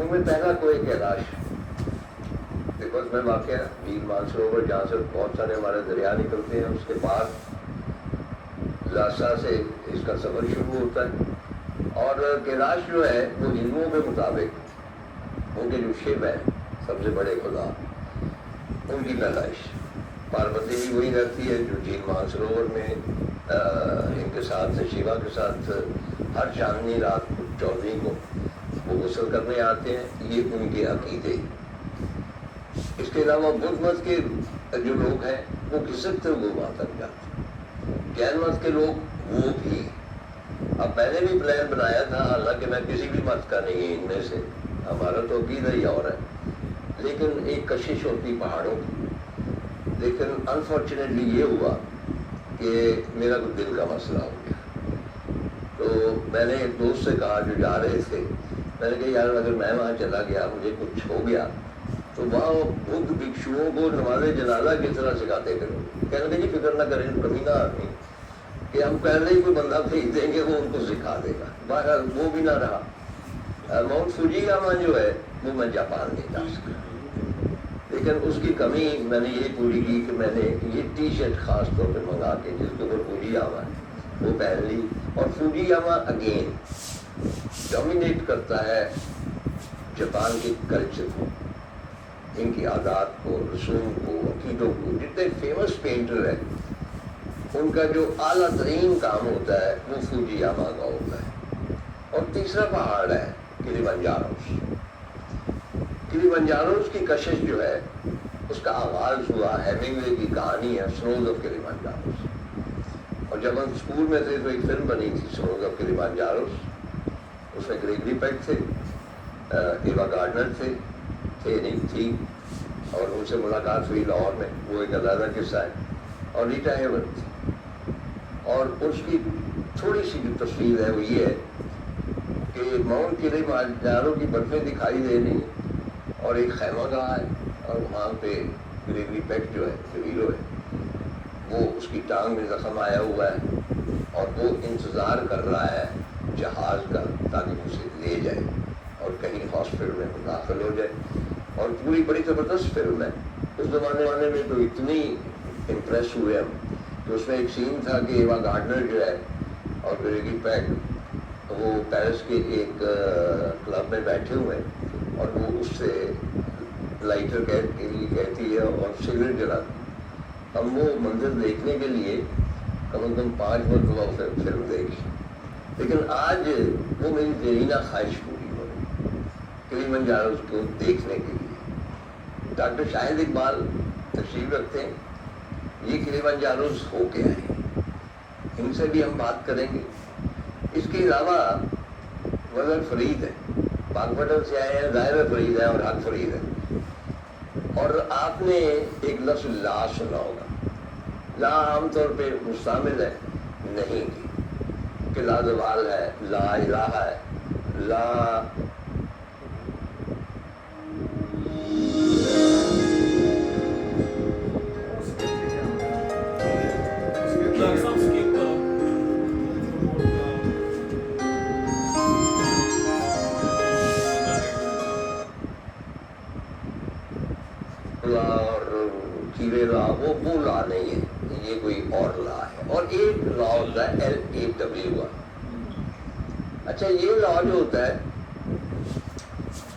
ان میں پہلا کوئی کیلاش دیکھو اس میں واقع میر مانسروور جہاں سے بہت سارے ہمارے دریا نکلتے ہیں، اس کے بعد لاسا سے اس کا سفر شروع ہوتا ہے، اور کیلاش جو ہے وہ ہندوؤں کے مطابق ان کے جو شیو ہیں سب سے بڑے خدا ان کی پیدائش پاروتی بھی وہی رہتی ہے جو جھیل مانسروور میں ان کے ساتھ شیوا کے ساتھ ہر چاندنی رات 14 کو وہ غسل کرنے آتے ہیں، یہ ان کے عقیدے۔ اس کے علاوہ بدھ مت کے جو لوگ ہیں وہ کھسکتے ہوئے وہاں تک جاتے ہیں، جین مت کے لوگ وہ بھی۔ اب میں نے بھی پلان بنایا تھا، حالانکہ میں کسی بھی مت کا نہیں ان میں سے، ہمارا تو عقیدہ ہی اور ہے، لیکن ایک کشش ہوتی پہاڑوں کی۔ لیکن انفارچونیٹلی یہ ہوا کہ میرا کچھ دل کا مسئلہ ہو گیا، تو میں نے ایک دوست سے کہا جو جا رہے تھے، میں نے کہا یار اگر میں وہاں چلا گیا مجھے کچھ ہو گیا تو وہاں بدھ بھکشوؤں کو نماز جنازہ کس طرح سکھاتے کرو۔ کہنے لگے جی فکر نہ کریں، کمی نہ آدمی کہ ہم پہلے ہی کوئی بندہ بھیج دیں گے وہ ان کو سکھا دے گا۔ بہرحال وہ بھی نہ رہا۔ ماؤنٹ فوجی یاما جو ہے وہ میں جاپان نہیں جا سکا، لیکن اس کی کمی میں نے یہ پوری کی کہ میں نے یہ ٹی شرٹ خاص طور پہ منگا کے جس کے اوپر فوجی یاما ہے وہ پہن لی، اور فوجی یاما اگین ڈومینیٹ کرتا ہے جاپان کے کلچر کو، ان کی عادات کو، رسوم کو، عقیدوں کو۔ جتنے فیمس پینٹر ہیں ان کا جو اعلیٰ ترین کام ہوتا ہے وہ فوجی یاما کا ہوتا ہے۔ اور تیسرا پہاڑ ہے کلیمنجاروس۔ کلیمنجاروس کی کشش جو ہے اس کا آغاز ہوا ہیمنگوے کی کہانی ہے سنوز آف کلیمنجاروس، اور جب ہم اسکول میں تھے تو ایک فلم بنی تھی سنوز آف کلیمنجاروس، اس میں گریگری پیک تھے، ایوا گارڈنر تھے نہیں تھی، اور ان سے ملاقات ہوئی لاہور میں، وہ ایک علیحدہ قصہ ہے، اور ریٹا ہیون تھی، اور اس کی تھوڑی سی جو تصویر ہے وہ یہ ہے کہ ماؤنٹ کلیمنجارو کی برفیں دکھائی دے رہی ہیں اور ایک خیمہ گاہ ہے، اور وہاں پہ گریگری پیک جو ہے جو ہیرو ہے وہ اس کی ٹانگ میں زخم آیا ہوا ہے اور وہ انتظار کر رہا ہے جہاز کا تاکہ اسے لے جائے اور کہیں ہاسپٹل میں داخل ہو جائے، اور پوری بڑی زبردست فلم ہے۔ اس زمانے میں تو اتنی امپریس ہوئے ہم کہ اس میں ایک سین تھا کہ ایوا گارڈنر جو ہے اور گریگری پیک وہ پیرس کے ایک کلب میں بیٹھے ہوئے ہیں، اور وہ اس سے لائٹر کہتی ہے اور سگریٹ جلاتی۔ ہم وہ منظر دیکھنے کے لیے کم از کم 5 مرتبہ فلم دیکھی، لیکن آج وہ میری دیرینہ خواہش پوری ہو رہی کلیمنجاروس کو دیکھنے کے لیے۔ ڈاکٹر شاہد اقبال تشریف رکھتے ہیں، یہ کلیمنجاروس ہو کے آئے، ان سے بھی ہم بات کریں گے۔ اس کے علاوہ وزر فرید ہے، پاک پٹن سے آئے ہیں، ظاہر فرید ہے اور حق فرید ہے، اور آپ نے ایک لفظ لا سنا ہوگا۔ لا عام طور پہ مستعمل ہے نہیں کی کہ لا زوال ہے، لا الہ ہے، لا وہ لا نہیں ہے، یہ کوئی اور لا ہے، اور ایک لا ہوتا ہے LAW کا۔ اچھا یہ لا جو ہوتا ہے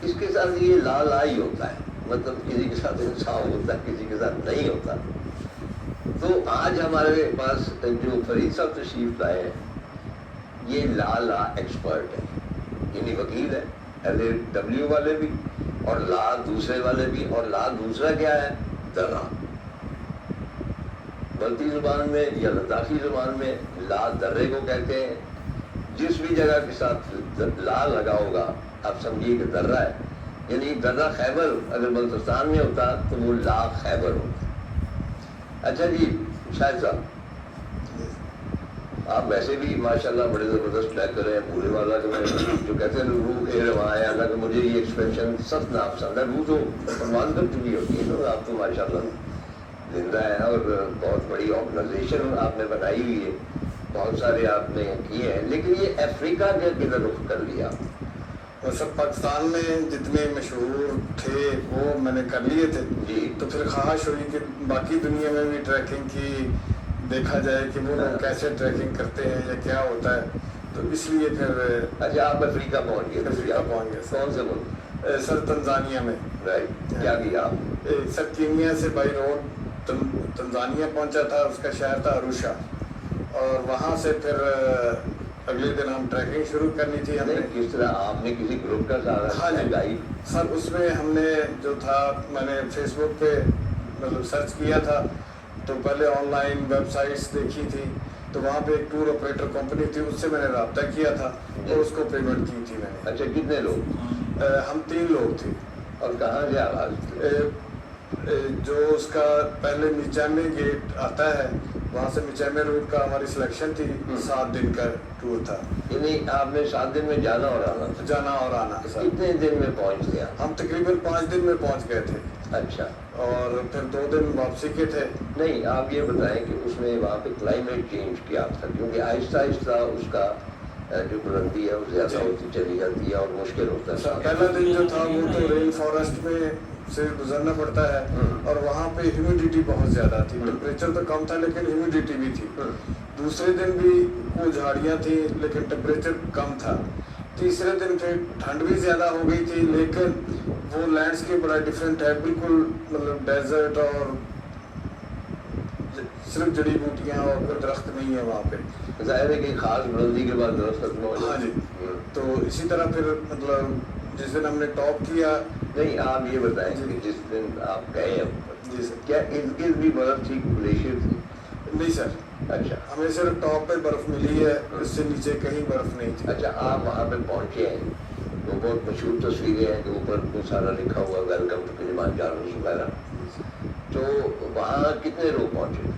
اس کے ساتھ یہ لا ہی ہوتا ہے، مطلب کسی کے ساتھ انصاف ہوتا ہے کسی کے ساتھ نہیں ہوتا۔ تو آج ہمارے پاس جو فرید صاحب تشریف لائے ہیں یہ لا ایکسپرٹ ہے، یعنی وکیل ہے، LAW والے بھی اور لا دوسرے والے بھی، اور لا دوسرا کیا ہے؟ درا۔ بلتی زبان میں یا لداخی زبان میں لا درے کو کہتے ہیں، جس بھی جگہ کے ساتھ لا لگا ہوگا آپ سمجھیے کہ درہ ہے، یعنی درہ خیبر اگر بلتستان میں ہوتا تو وہ لا خیبر ہوتا۔ اچھا جی شاہد صاحب، آپ ویسے بھی ماشاءاللہ بڑے زبردست لیکچر ہیں، پورے والا جو کہتے ہیں روح کے رواں ہے، حالانکہ مجھے یہ ایکسپریشن سخت ناپسند ہے، روح تو پرواز کر چکی ہوتی ہے، تو آپ تو ماشاءاللہ زندہ ہے، اور بہت بڑی آرگنائزیشن آپ نے بنائی ہوئی ہے، بہت سارے آپ نے کیے ہیں، لیکن یہ افریقہ کے کدھر رخ کر لیا، सब पाकिस्तान में जितने मशहूर थे वो मैंने कर लिए थे जी। तो फिर ख्वाहिश हुई कि बाकी दुनिया में भी ट्रैकिंग की देखा जाए कि वो लोग कैसे ट्रैकिंग करते हैं या क्या होता है, तो इसलिए फिर अच्छा आप अफ्रीका पहुंच गए? अफ्रीका पहुंच गए सर। कौन से मुल्क? सर तंजानिया में। राइट, क्या किया? सर कीनिया से बाई रोड तंजानिया पहुंचा था, उसका शहर था अरुशा, और वहाँ से फिर अगले दिन हम ट्रैकिंग शुरू करनी थी हमने। किस तरह आपने किसी ग्रुप का सहारा? हाँ जी गाइड? सर उसमें हमने जो था मैंने फेसबुक पे मतलब सर्च किया था, तो पहले ऑनलाइन वेबसाइट्स देखी थी, तो वहाँ पे एक टूर ऑपरेटर कंपनी थी, उससे मैंने रब्ता किया था और उसको पेमेंट की थी मैंने। अच्छा कितने लोग? हम 3 लोग थे। और कहाँ से आवाज? जो उसका पहले मिचामे गेट आता है वहाँ से मिचामे रूट का हमारी सिलेक्शन थी, 7 दिन का टूर था। यानी आपने 7 दिन में जाना और आना? जाना और आना सर। कितने दिन में पहुंच गया? हम तकरीबन 5 दिन में पहुंच गए थे। अच्छा, और फिर 2 दिन वापसी के थे। नहीं आप ये बताएं कि उसमें वहाँ पे क्लाइमेट चेंज क्या था, क्योंकि आहिस्ता आहिस्ता उसका जो बुलंदी है वो ज़्यादा होती चली जाती है और मुश्किल होता है। पहला दिन जो था वो तो रेन फॉरेस्ट में से गुजरना पड़ता है और वहाँ पे ह्यूमिडिटी बहुत ज़्यादा थी। टेम्परेचर तो कम था लेकिन ह्यूमिडिटी भी थी। दूसरे दिन भी वो झाड़ियाँ थी लेकिन टेम्परेचर कम था। तीसरे दिन फिर ठंड भी ज़्यादा हो गई थी, लेकिन वो लैंडस्केप बड़ा डिफरेंट है, बिल्कुल मतलब डेजर्ट और सिर्फ जड़ी बूटियाँ और कोई दरख्त नहीं है वहाँ पे। ज़ाहिर है कि खास बुलंदी के बाद दरख्त खत्म हो जाए। हाँ जी, तो इसी तरह फिर मतलब जिस दिन हमने टॉप किया। नहीं आप ये बताएं कि जिस दिन आप गए जी सर, क्या इर्द गिर्द भी बर्फ थी, ग्लेशियर थी? नहीं सर, अच्छा, हमें सिर्फ टॉप पे बर्फ मिली है, इससे नीचे कहीं बर्फ नहीं थी। अच्छा आप वहाँ पे पहुँचे हैं तो बहुत मशहूर तस्वीरें हैं कि ऊपर बहुत सारा लिखा हुआ वेलकम टू किलिमांजारो वगैरह, तो वहाँ कितने लोग पहुँचे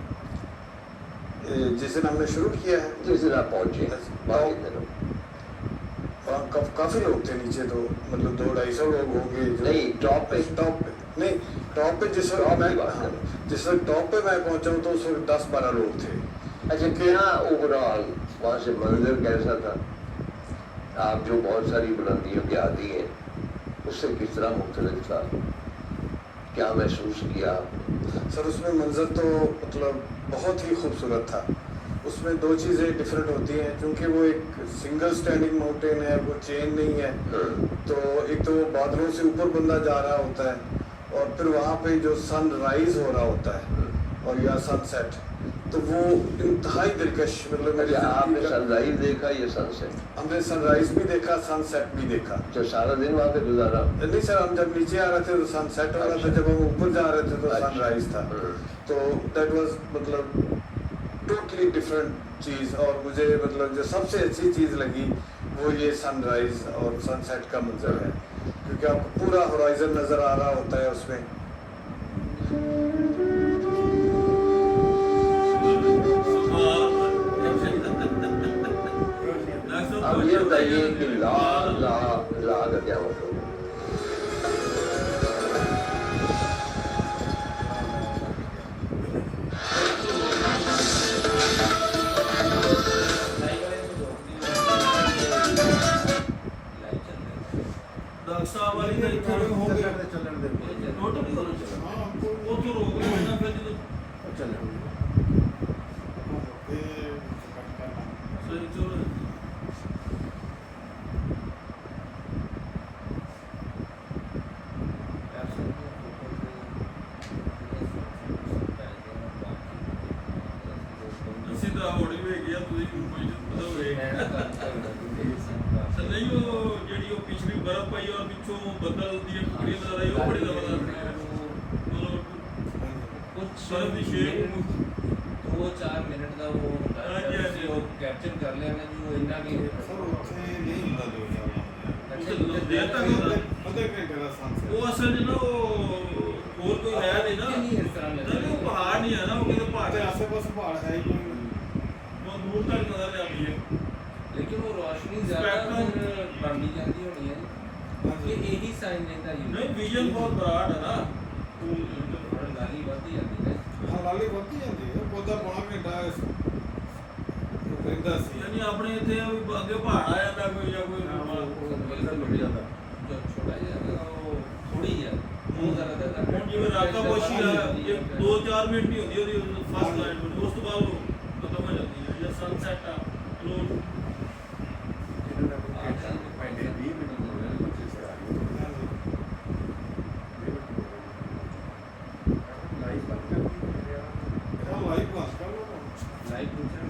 जिस दिन हमने शुरू किया है? जिस दिन आप पहुँचे वहाँ कितने लोग? काफी लोग थे नीचे, तो मतलब 200-250 लोग होंगे। नहीं टॉप पे? टॉप पे नहीं, टॉप पे जिस वक्त टॉप पे मैं पहुंचा हूँ तो उस वक्त 10-12 लोग थे। अच्छा क्या ओवरऑल वहाँ से मंजर कैसा था? आप जो बहुत सारी बुलंदियों के आदी हैं उससे किस तरह मुख्तलिफ था, क्या महसूस किया? सर उसमें मंजर तो मतलब बहुत ही खूबसूरत था। उसमें 2 चीज़ें डिफरेंट होती हैं, क्योंकि वो एक सिंगल स्टैंडिंग माउंटेन है, वो चेन नहीं है, तो एक तो बादलों से ऊपर बंदा जा रहा होता है और फिर वहाँ पे जो सन राइज हो रहा होता है और या सनसेट, तो वो इंतहाई दिलकश मतलब मेरे आपने सनराइज देखा या सनसेट? हमने सनराइज भी देखा, सनसेट भी देखा। जो सारा दिन वहाँ पे गुजारा? नहीं सर, हम जब नीचे आ रहे थे तो सनसेट हो रहा था, जब हम ऊपर जा रहे थे तो सनराइज था। तो दैट वाज मतलब टोटली डिफरेंट चीज़। और मुझे मतलब जो सबसे अच्छी चीज़ लगी वो ये सनराइज और सनसेट का मंजर है, क्योंकि आपको पूरा होराइजन नज़र आ रहा होता है उसमें। अब ये बताइए कि ला का क्या मतलब? लेकिन वो रोशनी ज़्यादा बढ़ती जाती होनी है, ये यही साइन देता है। नहीं विजन बहुत ब्राड है ना, लाली बढ़ती जाती है। हाँ लाली बढ़ती जाती है, पौधा पौना घंटा ਰਹਿੰਦਾ ਸੀ ਯਾਨੀ ਆਪਣੇ ਇੱਥੇ ਵੀ ਅੱਗੇ ਪਹਾੜ ਆ ਜਾਂਦਾ ਕੋਈ ਜਾਂ ਕੋਈ ਛੋਟਾ ਜਿਹਾ ਉਹ ਥੋੜੀ ਜਿਹਾ ਬਹੁਤ ਜ਼ਿਆਦਾ ਹੁਣ ਜਿਵੇਂ ਰਾਕਾ ਪੋਸ਼ੀ ਆ 2-4 ਮਿੰਟ ਹੀ ਹੁੰਦੀ ਉਹਦੀ ਫਸਟ ਲਾਈਨ ਬਣੀ ਉਸ ਤੋਂ ਬਾਅਦ ਉਹ ਖਤਮ ਹੋ ਜਾਂਦੀ ਹੈ ਜਾਂ ਸਨਸੈਟ ਆ ਕਲੋਜ਼ ਲਾਈਵ ਪਾਸ ਕਰ ਲਓ ਲਾਈਵ ਪੁੱਛਣ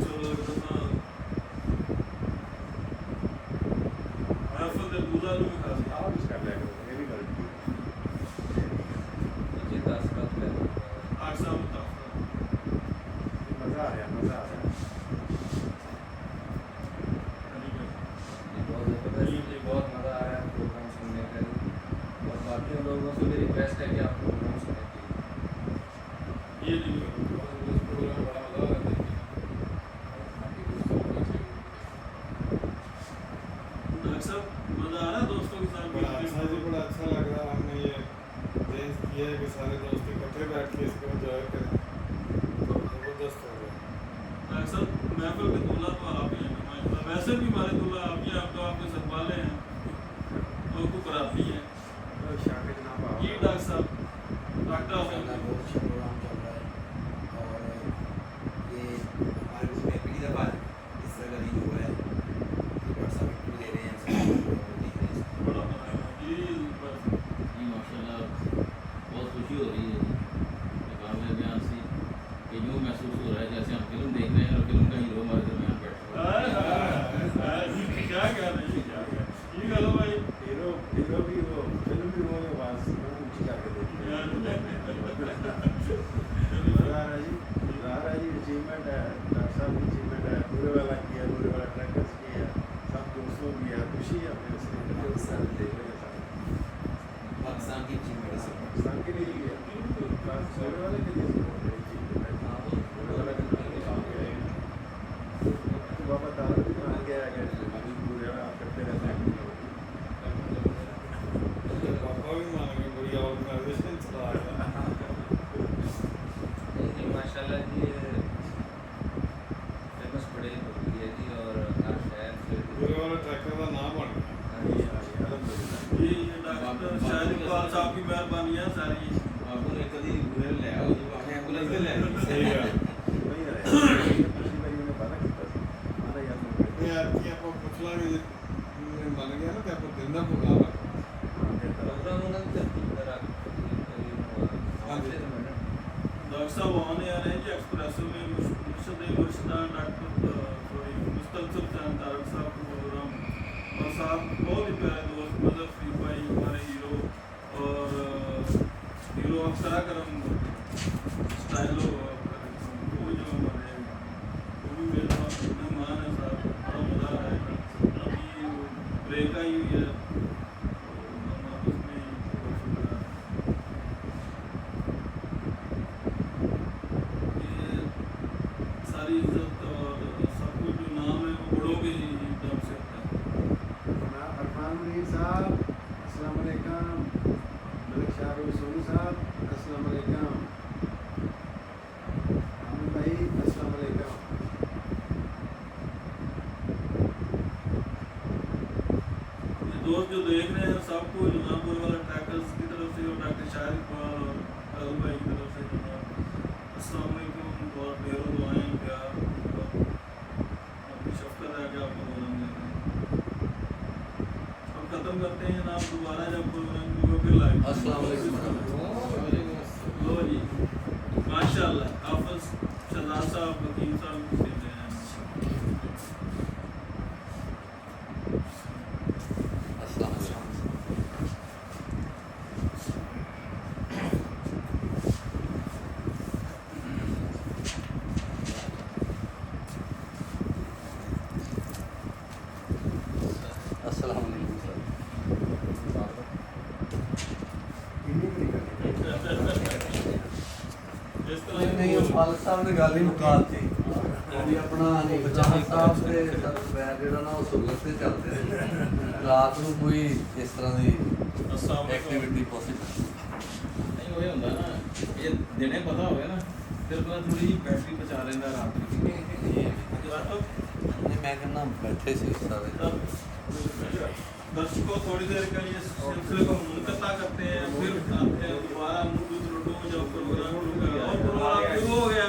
ਚਲੋ ਰਾਫਲ ਦੇ ਦੂਲਾ ਨੂੰ ਵੀ ਖਾਸ ਜੀ 10 ਬਾਤ ਕਰ ਆਕਸਾਂ ਬਤਾ बहुत ज़बरदस्त ये बहुत मज़ा आ रहा है प्रोग्राम सुनने का और बाकी लोगों से भी रिक्वेस्ट है कि आप प्रोग्राम सुने ये नहीं प्रोग्राम बड़ा मज़ा आ रहा है डॉक्टर साहब मज़ा आ रहा है दोस्तों के साथ बड़ा अच्छा जी, बड़ा अच्छा लग रहा है। हमने ये अरेंज किया है कि सारे दोस्त इकट्ठे बैठ के इसको एंजॉय करें, तो जबरदस्त हो गया। डॉक्टर साहब महफिल के दूल्हा तो आप ही हैं माशाल्लाह। वैसे भी हमारे दूल्हा आप ही हैं, आप तो आपके संभाले हैं और को कराती हैं जी डॉक्टर साहब डॉक्टर माशाल्लाह बहुत अच्छा प्रोग्राम चल रहा है और ये हमारे उसमें पहली दफ़ा इस तरह का नहीं हुआ है कि डॉक्टर साहब इंटरव्यू दे रहे हैं सब देख रहे हैं। बड़ा जी बस जी माशाल्लाह बहुत खुशी हो रही है काबिल बयान से कि यूँ महसूस हो रहा है जैसे हम फिल्म देख रहे हैं और फिल्म का हीरो हमारे दरमियान बैठा हुआ है। क्या कह रहे हैं क्या ये गलो भाई हीरो भी वो फिल्म भी वो आवाज ऊंची करके देती है। जी अचीवमेंट है, डॉक्टर साहब की अचीवमेंट है, पूरे वाला किया, पूरे वाला ट्रैकर्स किया, सब दोस्तों की है, खुशी है अपने से पाकिस्तान देख रहे हैं सारे। पाकिस्तान की अचीवमेंट है सब। पाकिस्तान के लिए किया, पूरे वाले के लिए पूरे वाला के लिए काम किया है। तो बाबा तारा भी मान गया है कि अभी पूरे वाला करते रहते हैं। पापा भी मान गए, पूरी ऑर्गेनाइजेशन चला रहा है। जी माशाल्लाह जी फेमस बड़े होती है जी और हर शहर से पूरे वाला ट्रैकर का नाम बन गया। जी ये डॉक्टर शाहिद इकबाल साहब की मेहरबानी है सारी आपको ने कभी घूरे ले आओ जो आपने एम्बुलेंस ले आई सही है वही है पिछली बार मैंने बात की था हमारा यार यार कि आपको पुछला भी बन गया ना कि आपको दिन का प्रोग्राम है प्रोग्राम होना तरतीब करा डॉक्टर साहब आने आ रहे हैं जी एक्सप्रेसो में मुर्शद डॉक्टर सॉरी मुस्तनसर तारक साहब का प्रोग्राम और साहब बहुत ही प्यारे दोस्त मदर फ्री भाई हमारे हीरो और हीरो अफसरा करम स्टाइलो वो जो हमारे वो भी मेरे पास मेहमान है साहब बड़ा मज़ा आ रहा है अभी ब्रेक आई हुई है सारी इज्जत और सब कुछ जो नाम है वो बड़ों के ही तरफ से होता है अरमान मुनीर साहब अस्सलाम वालेकुम मलिक शाह रसूल साहब अस्सलाम वालेकुम आमिर भाई अस्सलाम वालेकुम ये दोस्त जो देख रहे हैं सबको इल्हामपुर वाला ट्रैकर्स की तरफ से और डॉक्टर शाहिद इकबाल और अरुण भाई की तरफ से जनाब अस्सलाम वालेकुम और ढेरों दुआएं प्यार और अपनी शफकत है कि आपको प्रोग्राम देते हैं अब ख़त्म करते हैं जनाब दोबारा जब प्रोग्राम होगा फिर लाइव अस्सलाम वालेकुम। लो जी माशाल्लाह हाफिज शहजाद साहब वकील साहब भी देख रहे हैं अस्सलाम वालेकुम। अस्सलाम वालेकुम सर। इस तरह ਨਹੀਂ ਉਹ ਖਾਲਸਾ ਸਾਹਿਬ ਨੇ ਗੱਲ ਹੀ ਮੁਕਾਤੀ ਵੀ ਆਪਣਾ ਬਚਾਅ ਸਾਹਿਬ ਦੇ ਸਰਵੈਰ ਜਿਹੜਾ ਨਾ ਉਹ ਸੁਗਰ ਤੇ ਚੱਲਦੇ ਨੇ ਰਾਤ ਨੂੰ ਕੋਈ ਇਸ ਤਰ੍ਹਾਂ ਦੀ अस्सलाम वालेकुम ਐਕਟੀਵਿਟੀ ਪੋਸੀਬਲ नहीं वही होता ना ये देने पता हो गया ना ਫਿਰ ਬੰਦਾ ਥੋੜੀ ਜਿਹੀ ਬੈਟਰੀ ਬਚਾ ਲੈਂਦਾ ਰਾਤ ਨੂੰ नहीं मैं कहना बैठे से सारे दर्शकों थोड़ी देर के लिए सिलसिले को मुनक़ता करते हैं, फिर आते हैं दोबारा मुद्दत जब प्रोग्राम शुरू करें और प्रोग्राम शुरू हो गया।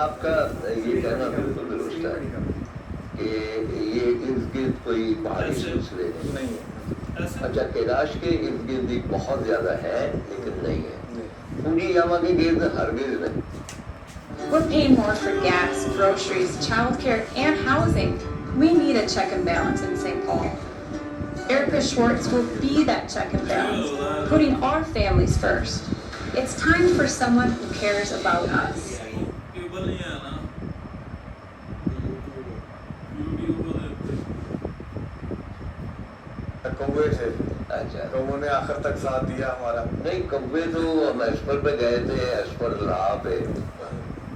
आपका ये कहना बिल्कुल दुरुस्त है कि ये इर्द गिर्द कोई पहाड़ी सिलसिले नहीं। नहीं है। ऐसे अच्छा, कैलाश के इर्द गिर्द ही बहुत ज्यादा है लेकिन नहीं है। पूरी यामा के गिर्द हरगिज नहीं। We're paying more for gas, groceries, childcare, and housing. We need a check and balance in St. Paul. Erica Schwartz will be that check and balance, putting our families first. It's time for someone who cares about us. Cable नहीं है ना, YouTube कौवे थे, अच्छा, कौवों ने आखिर तक साथ दिया हमारा। नहीं कौवे तो हम एस्पर पे गए थे, एस्पर लाह पे,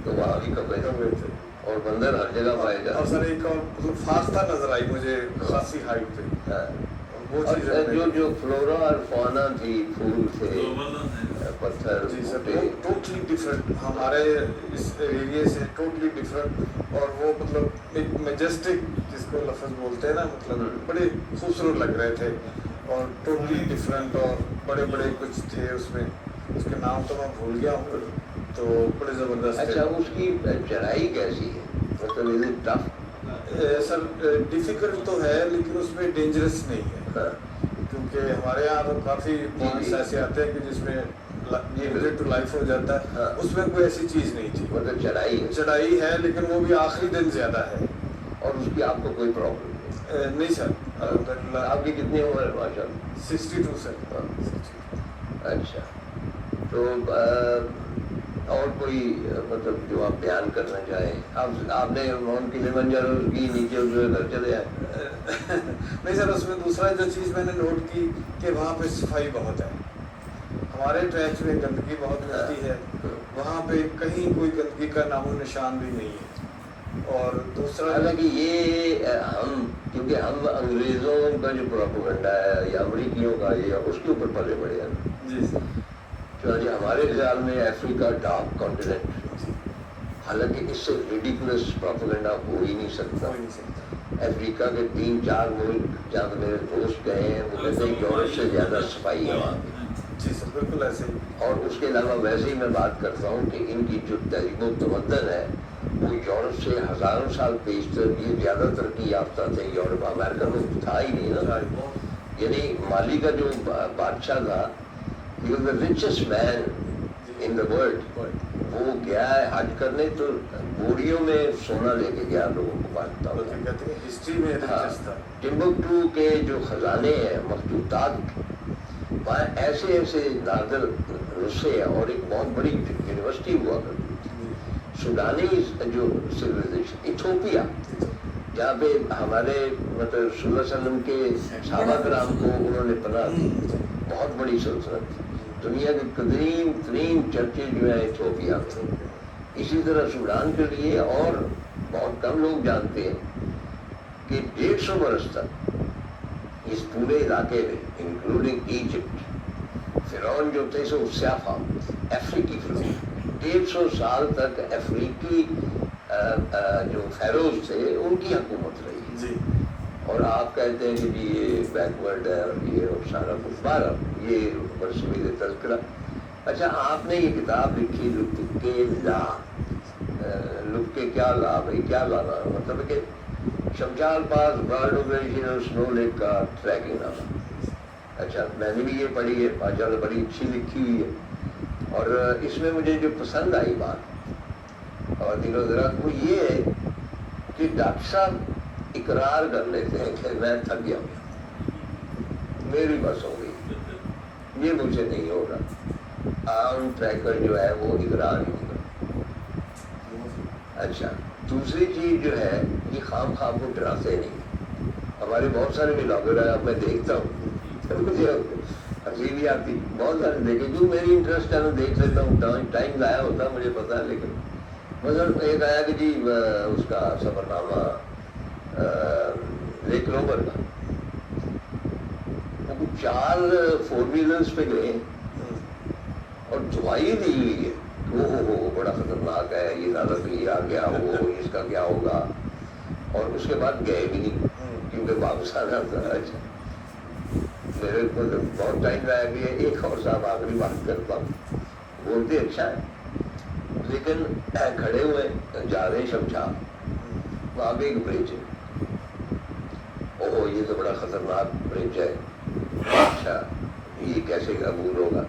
तो वहाँ भी कौवे कौवे थे। और बंदर हर जगह पाए और जाते सर एक और मतलब फास्ता नजर आई मुझे खासी हाइट पे। हैं। वो और चीज़ जो फ्लोरा और फौना थी, फूल थे, जबरदस्त है। पत्थर, जी सर, बूटे, टोटली डिफरेंट हमारे इस एरिया से, टोटली डिफरेंट। और वो मतलब एक मेजेस्टिक जिसको लफ्ज़ बोलते हैं ना, मतलब बड़े खूबसूरत लग रहे थे और टोटली डिफरेंट। और बड़े बड़े कुछ थे उसमें, उसके नाम तो मैं भूल गया हूँ, तो बड़े ज़बरदस्त अच्छा, थे। उसकी चढ़ाई कैसी है? मतलब is it tough? Sir difficult तो है लेकिन उसमें डेंजरस नहीं है, क्योंकि हमारे यहाँ तो काफ़ी पॉइंट्स ऐसे आते हैं कि जिसमें लिमिटेड टू लाइफ हो जाता है। हाँ। उसमें कोई ऐसी चीज़ नहीं थी। मतलब चढ़ाई है चढ़ाई है लेकिन वो भी आखिरी दिन ज़्यादा है। और उसकी आपको कोई प्रॉब्लम नहीं? नहीं सर, अल्हम्दुलिल्लाह। आपकी कितनी उम्र है माशाल्लाह? 62 सर। अच्छा, तो और कोई मतलब जो आप बयान करना चाहें? आपने माउंट किलिमंजारो की नीचे उधर घर चले आए? नहीं सर, उसमें दूसरा जो चीज़ मैंने नोट की कि वहाँ पे सफाई बहुत है। हमारे ट्रैक्स में गंदगी बहुत मिलती है, वहाँ पे कहीं कोई गंदगी का नामो निशान भी नहीं है। और दूसरा हालांकि ये हम, क्योंकि हम अंग्रेज़ों का जो प्रोपेगेंडा है या अमरीकियों का, ये उसके ऊपर पले पड़े हैं। जी सर, चूँकि हमारे ख्याल में अफ्रीका टॉप कॉन्टिनेंट, हालांकि इससे रिडिकुलस प्रोपेगेंडा हो ही नहीं सकता। कोई नहीं सकता। अफ्रीका के 3-4 मुल्क जहाँ पे मेरे दोस्त गए हैं, वो कहते हैं यूरोप से ज़्यादा सफाई है वहाँ पे। जी सर, बिल्कुल ऐसे ही। और उसके अलावा वैसे ही मैं बात करता हूँ कि इनकी जो तहजीब तमद्दन है वो यूरोप से हज़ारों साल पेशतर, ये ज़्यादा तरक्की याफ्ता थे। यूरोप, अमेरिका में था ही नहीं ना। यानी माली का जो बादशाह था, he was the richest man in the world। वो गया है हज करने, तो बोरियों में सोना लेके गया, लोगों को बांटता हुआ। बल्कि कहते हैं हिस्ट्री में रिचेस्ट था। टिम्बकटू के जो खजाने हैं मखतूतात, वहाँ ऐसे ऐसे नादर नुस्खे हैं। और एक बहुत बड़ी यूनिवर्सिटी हुआ करती थी, सुडानी जो सिविलाइजेशन, इथोपिया, जहाँ पे हमारे मतलब रसूलुल्लाह सल्लल्लाहु अलैहि वसल्लम के सहाबा कराम को उन्होंने पनाह दी, बहुत बड़ी सल्तनत थी। दुनिया के कदीम तरीन चर्चेज जो हैं इथोपिया में। इसी तरह सूडान के लिए, और बहुत कम लोग जानते हैं कि 150 बरस तक इस पूरे इलाके में, इंक्लूडिंग इजिप्ट, फिरौन जो थे सो स्याफा, अफ्रीकी फिरौन, 150 साल तक अफ्रीकी जो फेरोज थे उनकी हुकूमत रही। जी। और आप कहते हैं कि जी ये बैकवर्ड है और ये और सारा कुछ, बारह ये बरसमीर तज़किरा। अच्छा, आपने ये किताब लिखी लुक के ला, लुक के क्या ला भाई, क्या लाना मतलब कि शमशाल पास बर्ड ऑपरेशन और स्नो लेक का ट्रैकिंग नामा। अच्छा, मैंने भी ये पढ़ी है, माशाल्लाह बड़ी अच्छी लिखी हुई है। और इसमें मुझे जो पसंद आई बात और दिलो ज़रा वो ये है कि डॉक्टर साहब इकरार कर लेते हैं कि मैं थक गया हूँ, मेरी बस हो गई, ये मुझे नहीं होगा। आम ट्रैकर जो है वो इकरार नहीं करता। अच्छा, दूसरी चीज़ जो है ये खाम को डराते नहीं। हमारे बहुत सारे ब्लॉगर हैं, अब मैं देखता हूँ तो मुझे हंसी भी आती, बहुत सारे देखे, जो मेरी इंटरेस्ट है मैं देख लेता हूँ, टाइम लाया होता मुझे पता है। लेकिन मतलब एक आया कि जी उसका सफरनामा लेक रोबर का, اب 4 4 wheelers پہ گئے اور دعائی دی ہوئی ہے ہو بڑا خطرناک ہے یہ زیادہ تو یہ آ گیا وہ اس کا کیا ہوگا، اور اس کے بعد گئے بھی نہیں کیونکہ واپس آنا تھا. اچھا میرے کو بہت ٹائم رہ گیا. ایک اور صاحب آخری بات کرتا ہوں، بولتے اچھا ہے لیکن کھڑے ہوئے جا رہے ہیں شمشاد، وہاں پہ ایک برج ہے، اوہ یہ تو بڑا خطرناک برج ہے. اچھا یہ کیسے قبول ہوگا؟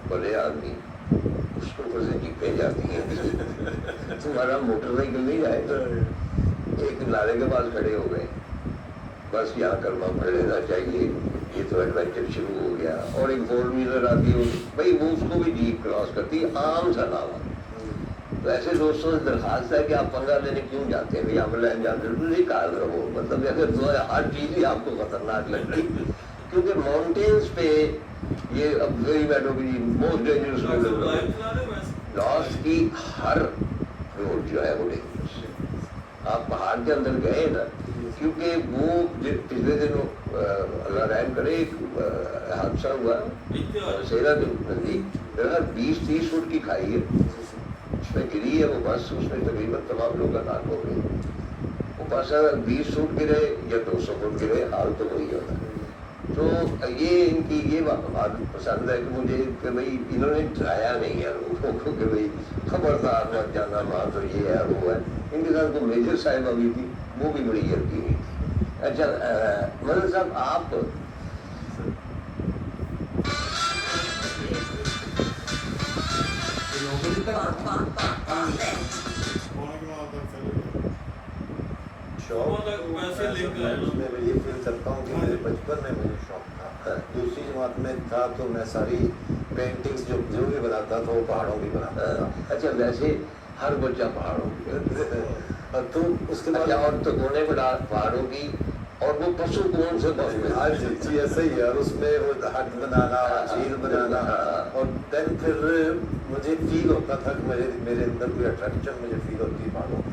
بڑے آدمی اس کے اوپر سے جیپیں جاتی ہیں تمہارا موٹر سائیکل نہیں جائے گا. ایک نعرے کے پاس کھڑے ہو گئے، بس یہاں کلمہ پڑھ لینا چاہیے، یہ تو ایڈونچر شروع ہو گیا. اور ایک 4 wheeler آتی ہے بھائی وہ اس کو بھی جیپ کراس کرتی ہے، عام سا نام. تو ایسے دوستوں سے درخواست ہے کہ آپ پنگا لینے کیوں جاتے ہیں؟ بھائی ہم لین جاتے ہیں کار رہو، مطلب اگر ہر چیز ہی آپ کو خطرناک لگتی، کیونکہ ماؤنٹینس پہ یہ اب وہی بیٹھو کہ موسٹ ڈینجرس لاسٹ کی ہر روڈ جو ہے وہ ڈینجرس ہے. آپ پہاڑ کے اندر گئے نا، کیونکہ وہ پچھلے دنوں اللہ رحم کرے ایک حادثہ ہوا سیرا کے نزدیک، 20-30 فٹ کی کھائی ہے، اس میں گری ہے وہ بس، اس میں تقریباً تمام لوگ ہلاک ہو گئے. وہ بس اگر 20 فٹ گرے یا 200 فٹ گرے حال تو وہی ہوتا ہے. تو یہ ان کی یہ بات پسند ہے کہ مجھے کہ بھائی انہوں نے ڈرایا نہیں ہے لوگوں کو کہ بھائی خبردار مت جانا وہاں تو یہ ہے وہ ہے. ان کے ساتھ کو میجر صاحبہ بھی تھی، وہ بھی بڑی یقینی تھی. اچھا مدر صاحب آپ شوق میں یہ فیل کرتا ہوں کہ میرے بچپن میں مجھے شوق تھا. دوسری جماعت میں تھا تو میں ساری پینٹنگز جو بھی بناتا تھا وہ پہاڑوں کی بناتا تھا. اچھا ویسے ہر بچہ پہاڑوں کی تو اس کے بعد اور تو کونے پہاڑوں کی، اور وہ پشو کون سے ہاں جی ایسا ہی ہے. اور اس میں وہ ہٹ بنانا، جھیل بنانا، اور دین پھر مجھے فیل ہوتا تھا کہ میرے اندر کوئی اٹریکشن مجھے فیل ہوتی ہے پہاڑوں کی.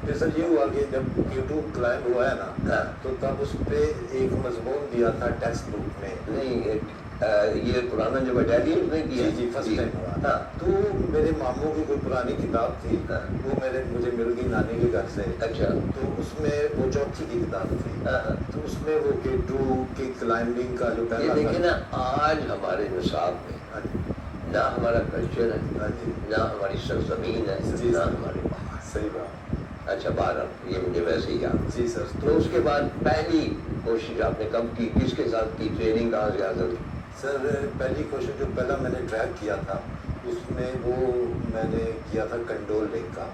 پھر سر یہ ہوا کہ جب K2 کلائمب ہوا ہے نا، تو تب اس پہ ایک مضمون دیا تھا ٹیکسٹ بک میں. نہیں یہ پرانا جو بٹالین اس نے کیا جی فرسٹ ٹائم ہوا. تو میرے ماموں کی کوئی پرانی کتاب تھی، وہ مجھے مل گئی نانی کے گھر سے. اچھا تو اس میں وہ چوتھی کی کتاب تھی، تو اس میں وہ K2 کی کلائمبنگ کا جو پہلا دیکھیں نا آج ہمارے نصاب میں نہ ہمارا کلچر ہے، نہ ہماری سرزمین ہے، نہ ہمارے پہاڑ. صحیح بات. اچھا 12 یہ مجھے ویسے ہی یاد. جی سر. تو اس کے بعد پہلی کوشش آپ نے کب کی، کس کے ساتھ کی، ٹریننگ کہاں سے حاصل کی؟ سر پہلی کوشش جو پہلا میں نے ٹریک کیا تھا اس میں وہ میں نے کیا تھا کنڈول لیک کا.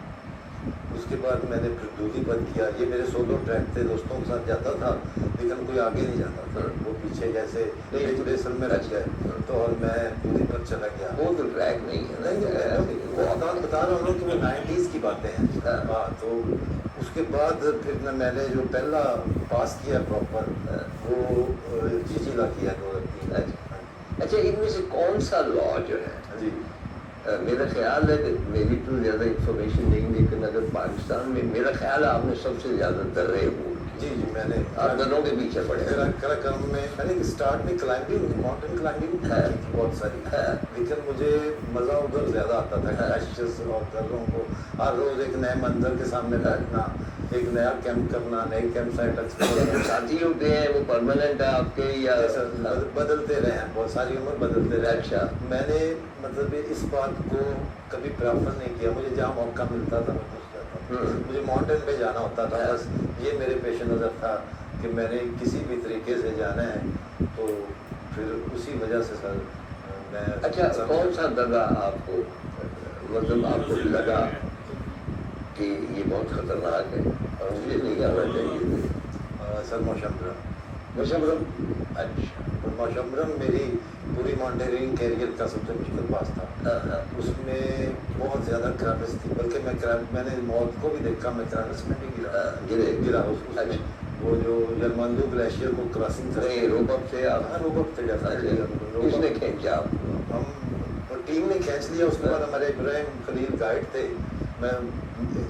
اس کے بعد میں نے پھر دودھی پر کیا. یہ میرے سولو ٹریک تھے، دوستوں کے ساتھ جاتا تھا لیکن کوئی آگے نہیں جاتا تھا. وہ پیچھے جیسے بیسل میں رہ گئے تو اور میں دودھی پر چلا گیا. وہ تو ٹریک نہیں ہے، وہ بتا رہا ہوں کہ وہ 90s کی باتیں ہیں. تو اس کے بعد پھر میں نے جو پہلا پاس کیا پراپر وہ جیجیلا کیا 2003. اچھا ان میں سے کون سا لا جو ہے، جی میرا خیال ہے کہ میری تو زیادہ انفارمیشن نہیں، لیکن اگر پاکستان میں میرا خیال ہے آپ نے سب سے زیادہ درے عبور کی. جی میں نے آپ دونوں کے پیچھے پڑے. کراکرم میں نے اسٹارٹ میں کلائمبنگ ماؤنٹین کلائمبنگ کی بہت ساری، لیکن مجھے مزہ ادھر زیادہ آتا تھا. کیشز اور دروں کو ہر روز ایک نئے منظر کے سامنے بیٹھنا، ایک نیا کیمپ کرنا، نئی کیمپ سائٹ ایکسپلور. ساتھی ہوتے ہیں وہ پرماننٹ ہے آپ کے یا بدلتے رہے ہیں، بہت ساری عمر بدلتے رہے. اچھا میں نے مطلب اس بات کو کبھی پریفر نہیں کیا. مجھے جہاں موقع ملتا تھا میں پوچھ جاتا تھا. مجھے ماؤنٹین پہ جانا ہوتا تھا، بس یہ میرے پیش نظر تھا کہ میں نے کسی بھی طریقے سے جانا ہے. تو پھر اسی وجہ سے سر میں. اچھا کون سا درہ آپ کو مطلب آپ کو لگا کہ یہ بہت خطرناک ہے اور مجھے نہیں آنا چاہیے؟ سر موشمبرم. مشمرم. اچھا موشمبرم میری پوری ماؤنٹینئرنگ کیریئر کا سب سے مشکل پاس تھا. اس میں بہت زیادہ کریوس تھی، بلکہ میں نے موت کو بھی دیکھا. میں کریوس میں بھی گرا اس میں. وہ جو یرمندو گلیشیئر کو کراسنگ کرے روبک سے روبک سے کس نے کھینچا؟ ہم ٹیم نے کھینچ لیا. اس کے بعد ہمارے ابراہیم خلیل گائیڈ تھے، मैं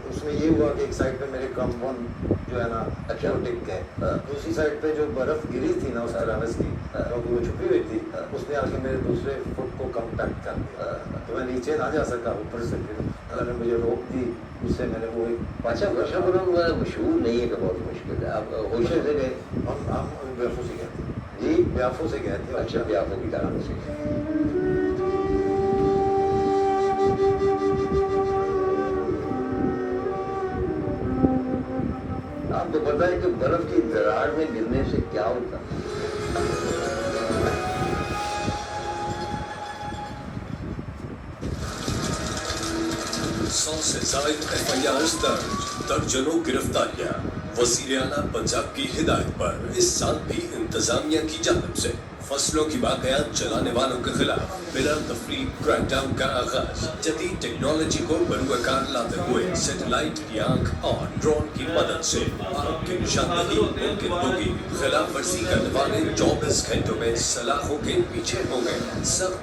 उसमें ये हुआ कि एक साइड पे मेरे कंपाउंड जो है ना अच्छा। वो टिक गए, हाँ। दूसरी साइड पे जो बर्फ गिरी थी ना उस तरह की, क्योंकि वो छुपी हुई थी, हाँ। उसने आके मेरे दूसरे फुट को कॉम्पैक्ट कर दिया, हाँ। तो मैं नीचे ना जा सका, ऊपर से फिर मैंने मुझे रोक दी, उससे मैंने वो एक अच्छा वर्षापुरम मशहूर नहीं है कि बहुत मुश्किल है, आप होशे से गए? हम ब्याफो से गए थे जी, ब्याफो से गए थे। अच्छा ब्याफों की तरफ से। आपको पता है कि बर्फ की दरार में गिरने से क्या होता है? सौ से जायद FIRs दर्जनों गिरफ्तारियां। वज़ीर आला पंजाब की हिदायत पर इस साल भी इंतजामिया की जानिब से फसलों की बाक़यात चलाने वालों के खिलाफ बिला तफरीक क्रैकडाउन का आगाज। जदीद टेक्नोलॉजी को बरूकार लाते हुए सैटेलाइट की आंख और ड्रोन की मदद से आग की निशानदही मुमकिन होगी। खिलाफ वर्जी करने वाले 24 घंटों में सलाखों के पीछे होंगे। सब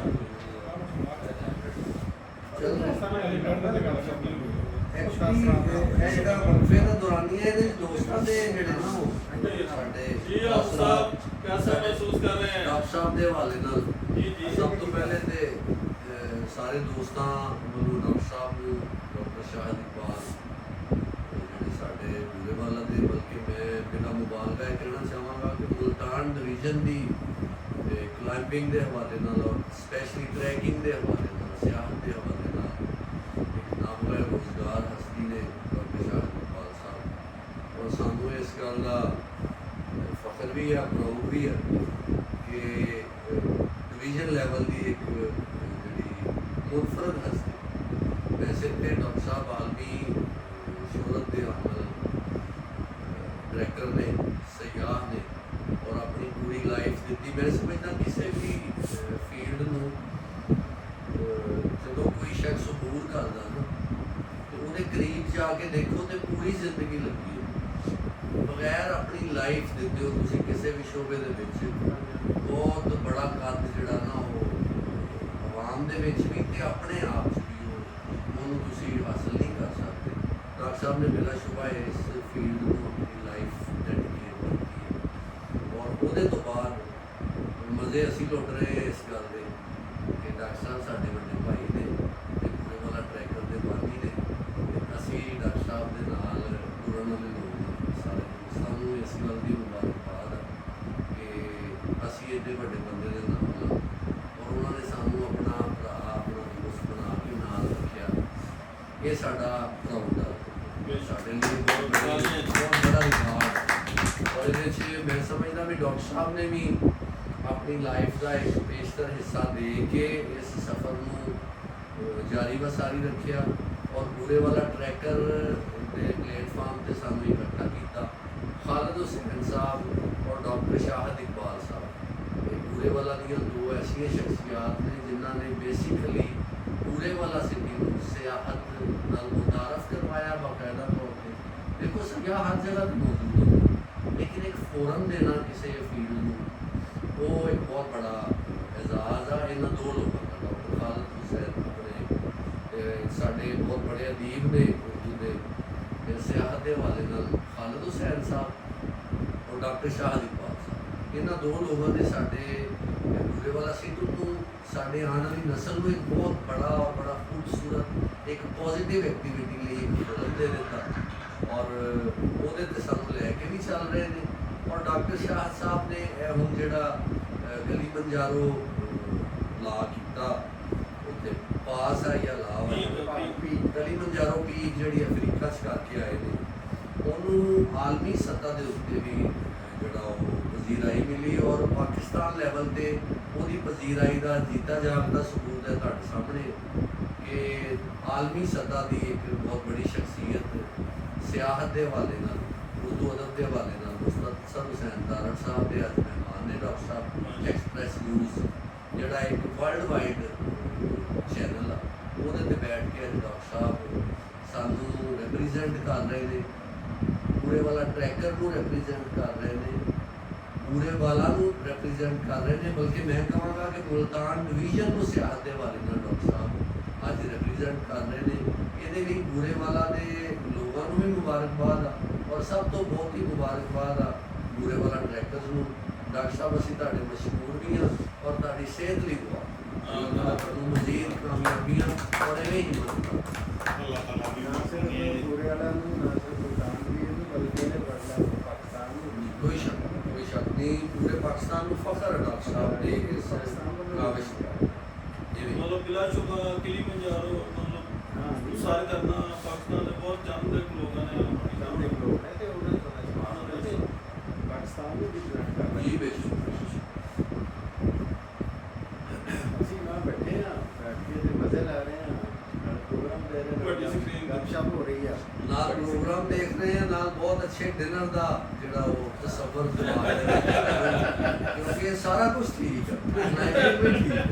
ਜਿਹੜਾ ਵਕਫੇ ਦਾ ਦੌਰਾਨੀਆ ਇਹਦੇ ਦੋਸਤਾਂ ਦੇ ਜਿਹੜੇ ਨਾ ਉਹ ਸਾਡੇ जी आप साहब कैसा महसूस कर रहे हैं? ਡਾਕਟਰ ਸਾਹਿਬ ਦੇ ਹਵਾਲੇ ਨਾਲ जी जी ਸਭ ਤੋਂ ਪਹਿਲੇ ਤੇ ਸਾਰੇ ਦੋਸਤਾਂ ਵੱਲੋਂ ਡਾਕਟਰ ਸਾਹਿਬ ਨੂੰ, ਡਾਕਟਰ ਸ਼ਾਹਿਦ ਇਕਬਾਲ ਜਿਹੜੇ ਸਾਡੇ ਬੂਰੇਵਾਲਾ ਦੇ, ਬਲਕਿ ਮੈਂ ਬਿਨਾਂ ਮੁਬਾਲਗਾ ਇਹ ਕਹਿਣਾ ਚਾਹਾਂਗਾ ਕਿ ਮੁਲਤਾਨ ਡਿਵੀਜ਼ਨ ਦੀ ਕਲਾਈਂਬਿੰਗ ਦੇ ਹਵਾਲੇ ਨਾਲ ਔਰ ਸਪੈਸ਼ਲੀ ਟਰੈਕਿੰਗ ਦੇ ਹਵਾਲੇ ਨਾਲ, ਸਿਆਹਤ ਦੇ ਹਵਾਲੇ ਨਾਲ ਇੱਕ ਨਾਮਵਰ ਰੋਜ਼ਗਾਰ ਹਸਤੀ ਨੇ ਡਾਕਟਰ ਸ਼ਾਹਿਦ ਇਕਬਾਲ ਸਾਹਿਬ, ਔਰ ਸਾਨੂੰ ਇਸ ਗੱਲ ਦਾ ਫਖਰ ਵੀ ਹੈ, ਪ੍ਰਾਊਡ ਵੀ ਹੈ ਕਿ ਡਿਵੀਜ਼ਨ ਲੈਵਲ ਦੀ ਇੱਕ ਜਿਹੜੀ ਮੁਨਫਰਦ ਹਸਤੀ, ਵੈਸੇ ਤੇ ਡਾਕਟਰ ਸਾਹਿਬ ਆਲਮੀ ਸ਼ੋਹਰਤ ਦੇ ਹਾਮਲ ਡਾਇਰੈਕਟਰ ਨੇ, ਸਯਾਹ ਨੇ ਔਰ ਆਪਣੀ ਪੂਰੀ ਲਾਈਫ ਦਿੱਤੀ। ਮੈਂ ਸਮਝਦਾ ਕਿਸੇ ਵੀ ਫੀਲਡ ਨੂੰ ਜਦੋਂ ਕੋਈ ਸ਼ਖਸ ਅਬੂਰ ਕਰਦਾ ਨਾ ਤੇ ਉਹਦੇ ਕਰੀਬ ਜਾ ਕੇ ਦੇਖੋ ਤੇ ਪੂਰੀ ਜ਼ਿੰਦਗੀ ਲੱਗੀ ਹੈ। ਬਗੈਰ ਆਪਣੀ ਲਾਈਫ ਦਿੱਤੇ ਹੋ ਤੁਸੀਂ ਕਿਸੇ ਵੀ ਸ਼ੋਬੇ ਦੇ ਵਿੱਚ ਬਹੁਤ ਬੜਾ ਕੱਦ ਜਿਹੜਾ ਨਾ ਉਹ ਆਵਾਮ ਦੇ ਵਿੱਚ ਵੀ ਤੇ ਆਪਣੇ ਆਪ 'ਚ ਵੀ ਉਹਨੂੰ ਤੁਸੀਂ ਹਾਸਲ ਨਹੀਂ ਕਰ ਸਕਦੇ। ਡਾਕਟਰ ਸਾਹਿਬ ਨੇ ਬਿਲਾ ਸ਼ੁਬਾ ਇਸ ਫੀਲਡ ਨੂੰ ਆਪਣੀ ਲਾਈਫ ਡੈਡੀਕੇਟ ਕੀਤੀ ਹੈ ਔਰ ਉਹਦੇ ਤੋਂ ਬਾਅਦ ਮਜ਼ੇ ਅਸੀਂ ਲੁੱਟ ਰਹੇ ਇਸ ਗੱਲ ਦੇ ਕਿ ਡਾਕਟਰ ਸਾਹਿਬ ਸਾਡੇ ਵੱਡੇ ਭਾਈ ਨੇ ਤੇ ਪੂਰੇ ਵਾਲਾ ਟਰੈਕਰ ਦੇ ਬਾਨੀ ਨੇ। ਅਸੀਂ ਡਾਕਟਰ ਸਾਹਿਬ ਦੇ ਨਾਲ ਟੁਰਨ ਵਾਲੇ ਲੋਕ ਹਾਂ। ਸਾਰੇ ਦੋਸਤਾਂ ਨੂੰ ਇਸ ਗੱਲ ਦੀ ਮੁਬਾਰਕਬਾਦ ਹੈ ਕਿ ਅਸੀਂ ਐਡੇ ਵੱਡੇ ਬੰਦੇ ਦੇ ਨਾਲ ਹਾਂ ਔਰ ਉਹਨਾਂ ਨੇ ਸਾਨੂੰ ਆਪਣਾ ਭਰਾ, ਆਪਣਾ ਦੋਸਤ ਬਣਾ ਕੇ ਨਾਲ ਰੱਖਿਆ। ਇਹ ਸਾਡਾ ਪ੍ਰਾਊਡ ਹੈ, ਸਾਡੇ ਲਈ ਬਹੁਤ ਬੜਾ ਰਿਕਾਰਡ। ਔਰ ਇਹਦੇ 'ਚ ਮੈਂ ਸਮਝਦਾ ਵੀ ਡਾਕਟਰ ਸਾਹਿਬ ਨੇ ਵੀ ਆਪਣੀ ਲਾਈਫ ਦਾ ਇੱਕ ਬੇਸ਼ਤਰ ਹਿੱਸਾ ਦੇ ਕੇ ਇਸ ਸਫ਼ਰ ਨੂੰ ਜਾਰੀ ਵਸਾਰੀ ਰੱਖਿਆ ਔਰ ਪੂਰੇ ਵਾਲਾ ਟਰੈਕਰ ਦੇ ਪਲੇਟਫਾਰਮ 'ਤੇ ਸਾਨੂੰ ਇਕੱਠਾ ਕੀਤਾ। ਖਾਲਿਦ ਹੁਸੈਨ ਸਾਹਿਬ ਔਰ ਡਾਕਟਰ ਸ਼ਾਹਿਦ ਇਕਬਾਲ ਸਾਹਿਬ ਇਹ ਪੂਰੇ ਵਾਲਾ ਦੀਆਂ ਦੋ ਐਸੀਆਂ ਸ਼ਖਸੀਅਤ ਨੇ ਜਿਨ੍ਹਾਂ ਨੇ ਬੇਸਿਕਲੀ ਪੂਰੇ ਵਾਲਾ ਸਿਟੀ ਨੂੰ ਸਿਆਹਤ ਨਾਲ ਮੁਤਾਰਫ ਕਰਵਾਇਆ ਬਾਕਾਇਦਾ ਤੌਰ 'ਤੇ। ਦੇਖੋ ਸਿਆਹ ਹਰ ਜਗ੍ਹਾ 'ਤੇ ਮੌਜੂਦ ਹੈ ਲੇਕਿਨ ਇੱਕ ਫੋਰਮ ਦੇਣਾ ਕਿਸੇ ਫੀਲਡ ਨੂੰ ਉਹ ਇੱਕ ਬਹੁਤ ਬੜਾ ਐਜ਼ਾਜ਼ ਆ ਇਹਨਾਂ ਦੋ ਲੋਕਾਂ ਦਾ। ਡਾਕਟਰ ਖਾਲਿਦ ਹੁਸੈਨ ਆਪਣੇ ਸਾਡੇ ਬਹੁਤ ਬੜੇ ਅਦੀਬ ਨੇ ਉਰਦੂ ਦੇ ਸਿਆਹਤ ਦੇ ਹਵਾਲੇ ਨਾਲ ਖਾਲਿਦ ਹੁਸੈਨ ਸਾਹਿਬ ਔਰ ਡਾਕਟਰ ਸ਼ਾਹਿਦ ਇਕਬਾਲ ਸਾਹਿਬ, ਇਹਨਾਂ ਦੋ ਲੋਕਾਂ ਨੇ ਸਾਡੇ ਪੂਰੇ ਵਾਲਾ ਸਿੱਧੂ ਨੂੰ, ਸਾਡੇ ਆਉਣ ਵਾਲੀ ਨਸਲ ਨੂੰ ਇੱਕ ਬਹੁਤ ਬੜਾ ਔਰ ਬੜਾ ਖੂਬਸੂਰਤ ਇੱਕ ਪੋਜ਼ੀਟਿਵ ਐਕਟੀਵਿਟੀ ਲਈ ਇੱਕ ਬਦਲ ਦੇ ਦਿੱਤਾ ਔਰ ਉਹਦੇ 'ਤੇ ਸਾਨੂੰ ਲੈ ਕੇ ਵੀ ਚੱਲ ਰਹੇ ਨੇ। ਔਰ ਡਾਕਟਰ ਸ਼ਾਹਿਦ ਸਾਹਿਬ ਨੇ ਇਹ ਹੁਣ ਜਿਹੜਾ ਗਲੀ ਬੰਜਾਰੋ ਲਾ ਕੀਤਾ ਉੱਥੇ ਪਾਸ ਆ ਜਾਂ ਲਾਵਾ ਗਲੀ ਬੰਜਾਰੋ ਪੀਕ ਜਿਹੜੀ ਅਫਰੀਕਾ 'ਚ ਕਰਕੇ ਆਏ ਨੇ ਉਹਨੂੰ ਆਲਮੀ ਸਤ੍ਹਾ ਦੇ ਉੱਤੇ ਵੀ ਜਿਹੜਾ ਉਹ ਪਜ਼ੀਰਾਈ ਮਿਲੀ ਔਰ ਪਾਕਿਸਤਾਨ ਲੈਵਲ 'ਤੇ ਉਹਦੀ ਪਜ਼ੀਰਾਈ ਦਾ ਜੀਤਾ ਜਾਗਦਾ ਸਬੂਤ ਹੈ ਤੁਹਾਡੇ ਸਾਹਮਣੇ ਕਿ ਆਲਮੀ ਸਤ੍ਹਾ ਦੀ ਇੱਕ ਬਹੁਤ ਬੜੀ ਸ਼ਖਸੀਅਤ ਸਿਆਹਤ ਦੇ ਹਵਾਲੇ ਨਾਲ, ਉਰਦੂ ਅਦਬ ਦੇ ਹਵਾਲੇ ਨਾਲ ਮੁਸਤਫਾ ਹੁਸੈਨ ਤਾਰੜ ਸਾਹਿਬ ਦੇ ਅੱਜ ਮਹਿਮਾਨ ਨੇ। ਡਾਕਟਰ ਸਾਹਿਬ ਐਕਸਪ੍ਰੈਸ ਨਿਊਜ਼ ਜਿਹੜਾ ਇੱਕ ਵਰਲਡ ਵਾਈਡ ਚੈਨਲ ਆ ਉਹਦੇ 'ਤੇ ਬੈਠ ਕੇ ਅੱਜ ਡਾਕਟਰ ਸਾਹਿਬ ਸਾਨੂੰ ਰਿਪਰੈਜ਼ੈਂਟ ਕਰ ਰਹੇ ਨੇ, ਪੂਰੇ ਵਾਲਾ ਟਰੈਕਰ ਨੂੰ ਰਿਪਰੈਜ਼ੈਂਟ ਕਰ ਰਹੇ ਨੇ, ਪੂਰੇ ਵਾਲਾ ਨੂੰ ਰਿਪਰੈਜ਼ੈਂਟ ਕਰ ਰਹੇ ਨੇ, ਬਲਕਿ ਮੈਂ ਕਹਾਂਗਾ ਕਿ ਮੁਲਤਾਨ ਡਿਵੀਜ਼ਨ ਨੂੰ ਸਿਆਹਤ ਦੇ ਹਵਾਲੇ ਨਾਲ ਡਾਕਟਰ ਸਾਹਿਬ ਅੱਜ ਰਿਪਰੈਜ਼ੈਂਟ ਕਰ ਰਹੇ ਨੇ। ਇਹਦੇ ਲਈ ਬੂਰੇ ਵਾਲਾ ਦੇ ਲੋਕਾਂ ਨੂੰ ਵੀ ਮੁਬਾਰਕਬਾਦ ਆ, ਔਰ ਸਭ ਤੋਂ ਬਹੁਤ ਹੀ ਮੁਬਾਰਕਬਾਦ ਆ ਬੂਰੇ ਵਾਲਾ ਡਾਇਰੈਕਟਰਸ ਨੂੰ। ਡਾਕਟਰ ਸਾਹਿਬ ਅਸੀਂ ਤੁਹਾਡੇ ਮਸ਼ਹੂਰ ਵੀ ਹਾਂ ਔਰ ਤੁਹਾਡੀ ਸਿਹਤ ਲਈ ਦੁਆ ਤੁਹਾਨੂੰ ਮਜ਼ੀਦ ਕਾਮਯਾਬੀਆਂ ਔਰ ਐਵੇਂ ਹੀ ना सिर्फ पूरे वाला ना सिर्फ सुल्तान भी है बल्कि ने पाकिस्तान में ਕੋਈ ਸ਼ੱਕ ਨਹੀਂ, ਪੂਰੇ ਪਾਕਿਸਤਾਨ ਨੂੰ ਫਖਰ ਹੈ ਡਾਕਟਰ ਸਾਹਿਬ ਦੇ ਇਸ ਕਾਵਿਸ਼ ਦਾ। ਜਿਵੇਂ ਮਤਲਬ ਬਿਲਾ ਸ਼ੁਬਾ ਕਿਲੀਮੰਜਾਰੋ ਮਤਲਬ ਉਸਾਰ ਕਰਨਾ ਪਾਕਿਸਤਾਨ ਦੇ ਬਹੁਤ ਚੰਦ ਲੋਕਾਂ ਨੇ ਆਪਣੀ हम देख लो है तो उन्होंने पाकिस्तान में भी ट्रेंड कर रहे ਜੀ हैं ਬੇਸ਼ੱਕ ਅਸੀਂ ਨਾ ਬੈਠੇ ਆ ਬੈਠ ਕੇ ਤੇ ਮਜ਼ੇ ਲੈ ਰਹੇ ਆ ਪ੍ਰੋਗਰਾਮ ਦੇ ਰਹੇ ਵੱਡੀ screen ਤੇ। ਗੱਪਸ਼ਪ ਹੋ ਰਹੀ ਆ ਨਾਲ ਪ੍ਰੋਗਰਾਮ ਦੇਖ ਰਹੇ ਹਾਂ, ਨਾਲ ਬਹੁਤ ਅੱਛੇ ਡਿਨਰ ਦਾ ਜਿਹੜਾ ਉਹ ਤਸੱਵਰ ਦਿਮਾਗ ਦੇ ਵਿੱਚ ਹੈ। ਕਿਉਂਕਿ ਇਹ ਸਾਰਾ ਕੁਝ ਠੀਕ ਹੈ, ਕਲਾਈਮੇਟ ਵੀ ਠੀਕ ਹੈ,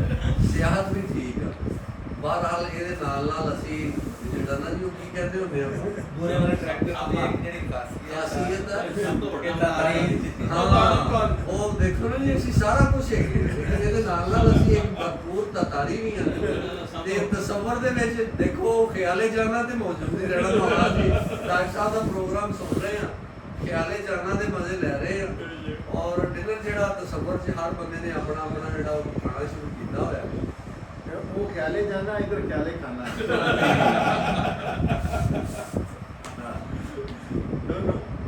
ਸਿਹਤ ਵੀ ਠੀਕ ਹੈ। ਬਹਰਹਾਲ ਇਹਦੇ ਨਾਲ ਨਾਲ ਅਸੀਂ ਜਿਹੜਾ ਨਾ ਜੀ ਉਹ ਕੀ ਕਹਿੰਦੇ ਹੁੰਦੇ ਆ ਬੂਰੇ ਵਾਲੇ ਟਰੈਕਟਰ ਦੀ ਇੱਕ ਜਿਹੜੀ ਖਾਸੀਅਤ ਹੈ ਸਭ ਤੋਂ ਵੱਡੀ ਤਾਰੀਫ ਹਾਂ, ਉਹ ਦੇਖੋ ਨਾ ਜੀ ਅਸੀਂ ਸਾਰਾ ਕੁਝ ਹੈਗੇ ਲੇਕਿਨ ਇਹਦੇ ਨਾਲ ਨਾਲ ਅਸੀਂ ਇੱਕ ਭਰਪੂਰ ਤਾਰੀ ਵੀ ਹਾਂ ਤੇ ਤਸੱਵਰ ਦੇ ਵਿੱਚ ਦੇਖੋ ਖਿਆਲੇ ਜਾਣਾ ਤੇ ਮੌਜੂਦ ਹੀ ਰਹਿਣਾ ਹੋਣਾ ਜੀ। ਡਾਕਟਰ ਸਾਹਿਬ ਦਾ ਪ੍ਰੋਗਰਾਮ ਸੁਣ ਰਹੇ ਹਾਂ, ਖਿਆਲੇ ਜਾਣਾ ਦੇ ਮਜ਼ੇ ਲੈ ਰਹੇ ਹਾਂ ਔਰ ਡਿਨਰ ਜਿਹੜਾ ਤਸੱਵਰ 'ਚ ਹਰ ਬੰਦੇ ਨੇ ਆਪਣਾ ਆਪਣਾ ਜਿਹੜਾ ਉਹ ਖਾਣਾ ਸ਼ੁਰੂ ਕੀਤਾ ਹੋਇਆ। वो ख्याले जाना इधर ख्याले खाना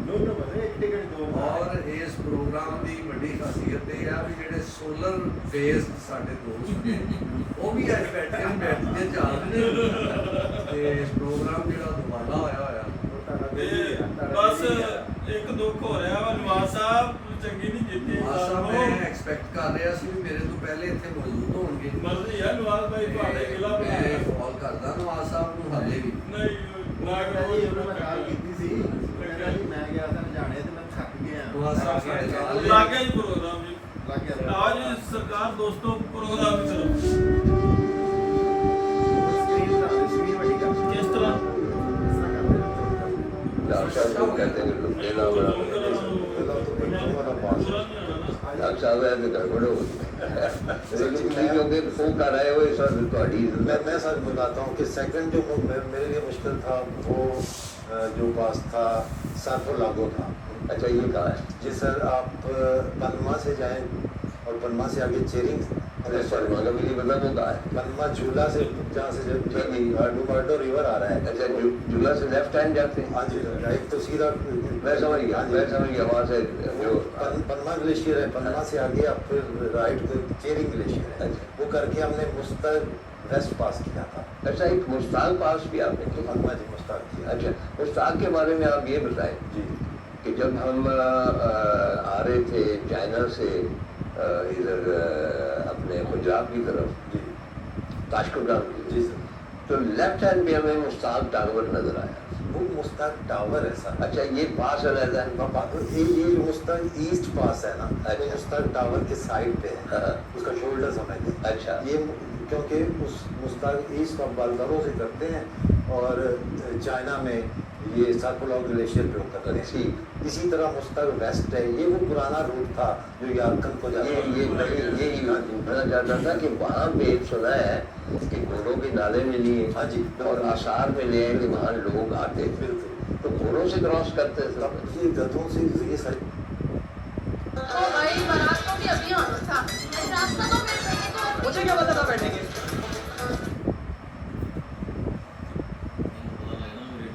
दोनों बने एक टिकट दो ਔਰ ਇਸ ਪ੍ਰੋਗਰਾਮ ਦੀ ਵੱਡੀ ਖਾਸੀਅਤ ਇਹ ਆ ਵੀ ਜਿਹੜੇ ਸੋਲਰ ਬੇਸਡ ਸਾਡੇ ਦੋਸਤ ਨੇ ਉਹ ਵੀ ਅੱਜ ਬੈਠੇ ਕੇ ਚੱਲ ਰਹੇ ਨੇ ਤੇ ਇਸ ਪ੍ਰੋਗਰਾਮ ਜਿਹੜਾ ਦੁਬਾਰਾ ਹੋਇਆ ਤੇ ਬਸ ਇੱਕ ਦੁੱਖ ਹੋ ਰਿਹਾ ਵਾ ਨਵਾਜ਼ ਸਾਹਿਬ ਚੰਗੀ ਨਹੀਂ ਕੀਤੀ ਆਸਾ ਮੈਂ ਐਕਸਪੈਕਟ ਕਰ ਰਿਹਾ ਸੀ ਵੀ ਮੇਰੇ ਤੋਂ ਪਹਿਲੇ ਇੱਥੇ ਮੌਜੂਦ ਹੋਣਗੇ। ਮਰਜ਼ੀ ਹੈ ਨਵਾਜ਼ ਭਾਈ ਤੁਹਾਡੇ ਖਿਲਾਫ ਮੈਂ ਕਾਲ ਕਰਦਾ ਨਵਾਜ਼ ਸਾਹਿਬ ਨੂੰ ਹਾਲੇ ਵੀ ਨਹੀਂ ਨਾ जी उन्होंने कॉल की थी कहना जी मैं गया था जाने तो मैं थक गया नवाज साहब ਸਾਡੇ ਨਾਲ ਨੇ। ਲਾਗੇ ਹੀ ਪ੍ਰੋਗਰਾਮ ਜੀ लग गया ਆਓ ਜੀ ਸਰਕਾਰ ਦੋਸਤੋ ਪ੍ਰੋਗਰਾਮ ਦੀ ਤਰਫ स्क्रीन बड़ी का ਕਿਸ ਤਰ੍ਹਾਂ डॉक्टर साहब को कहते हैं कि तुम लेना बड़ा डॉक्टर साहब है तो गड़बड़ हो लेकिन क्योंकि वो कर रहे हो इस वक्त थोड़ी मैं सच बताता हूँ कि सेकंड जो मेरे लिए मुश्किल था वो जो पास था सरफो लागो था। अच्छा ये कहा है जी सर, आप पनमा से जाएं और पनमा से आगे चेरिंग अरे सर मतलब ये मतलब वो कहा है पनमा झूला से जहाँ से डुमार्डो रिवर आ रहा है। अच्छा झूला से लेफ्ट हैंड जाते हैं हाँ जी राइट तो सीधा मैं समझ गया वहाँ से जो पनमा ग्लेशियर है, पनमा से आगे आप फिर राइट को चेरिंग ग्लेशियर है। वो करके हमने मुस्तक वेस्ट पास किया था। अच्छा एक मुश्ताक पास भी आपने किया। हाँ जी मुश्ताक किया। अच्छा मुश्ताक के बारे में आप ये बताएं जी कि जब हम आ रहे थे चाइना से इधर अपने पंजाब की तरफ जी ताशकंद जी सर, तो लेफ्ट हैंड में हमें मुश्ताक टावर नजर आया। वो मुश्ताक टावर है सर। अच्छा ये पास अलग है ये मुश्ताक ईस्ट पास है ना, वो मुश्ताक टावर के साइड पे है, हाँ। उसका शोल्डर समझ अच्छा ये क्योंकि उस मुश्ताक ईस्ट आप बालदरों से करते हैं और चाइना में ये सार्कोलॉग ग्लेशियर पे होकर करते हैं। इसी तरह मुश्ताक वेस्ट है, ये वो पुराना रूट था जो यारकन को जाता है। ये पूछना चाहता था कि वहाँ पे सुना है कि घोड़ों के नाले मिली हैं हाँ जी और आसार मिले हैं कि वहाँ लोग आते थे बिल्कुल, तो घोड़ों से क्रॉस करते थे। तब ये गधों से ये सारी तो भाई बारात को भी अभी आना था रास्ता तो बैठने को मुझे क्या पता था बैठेंगे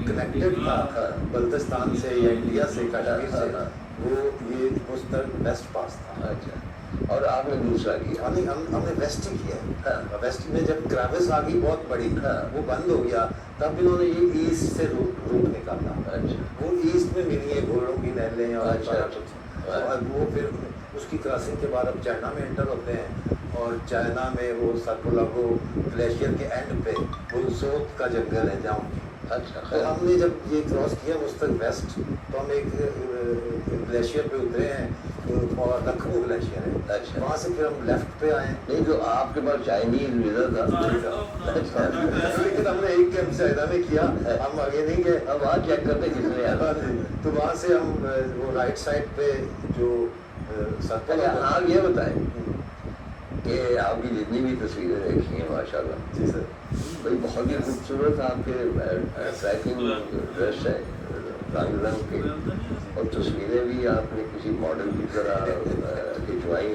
कनेक्टेड था बल्तिस्तान से या इंडिया से कश्मीर से, वो ये मुश्ताक वेस्ट पास था। अच्छा और आपने दूसरा किया हमने वेस्ट ही किया। हाँ। वेस्ट में जब क्राविस आ गई बहुत बड़ी, हाँ। वो बंद हो गया, तब इन्होंने ये ईस्ट से रूट निकाला। अच्छा वो ईस्ट में मिली है घोड़ों की नहलें और अच्छा, सारा कुछ। हाँ। और वो फिर उसकी क्रॉसिंग के बाद अब चाइना में एंटर होते हैं और चाइना में वो सार्कोलागो ग्लेशियर के एंड पे वो सोत का जंगल है जहाँ। अच्छा तो हमने जब ये क्रॉस किया मुश्ताक वेस्ट तो हम एक ग्लेशियर पे उतरे हैं और लखनऊ ग्लेशियर है। अच्छा। वहाँ से फिर हम लेफ्ट पे आए। नहीं जो आपके पास चाइनीज वीजा था अच्छा लेकिन हमने एक कैंप चाइना में किया, हम आगे नहीं गए। अब वहाँ चेक करते किसने आया तो वहाँ से हम वो राइट साइड पे जो अच्छा आप ये बताएं کہ آپ کی جتنی بھی تصویریں دیکھی ہیں ماشاءاللہ جی سر بھائی بہت ہی خوبصورت آپ کے ٹریکنگ ڈریس ہے رنگ رنگ کے اور تصویریں بھی آپ نے کسی ماڈل کی طرح کھنچوائی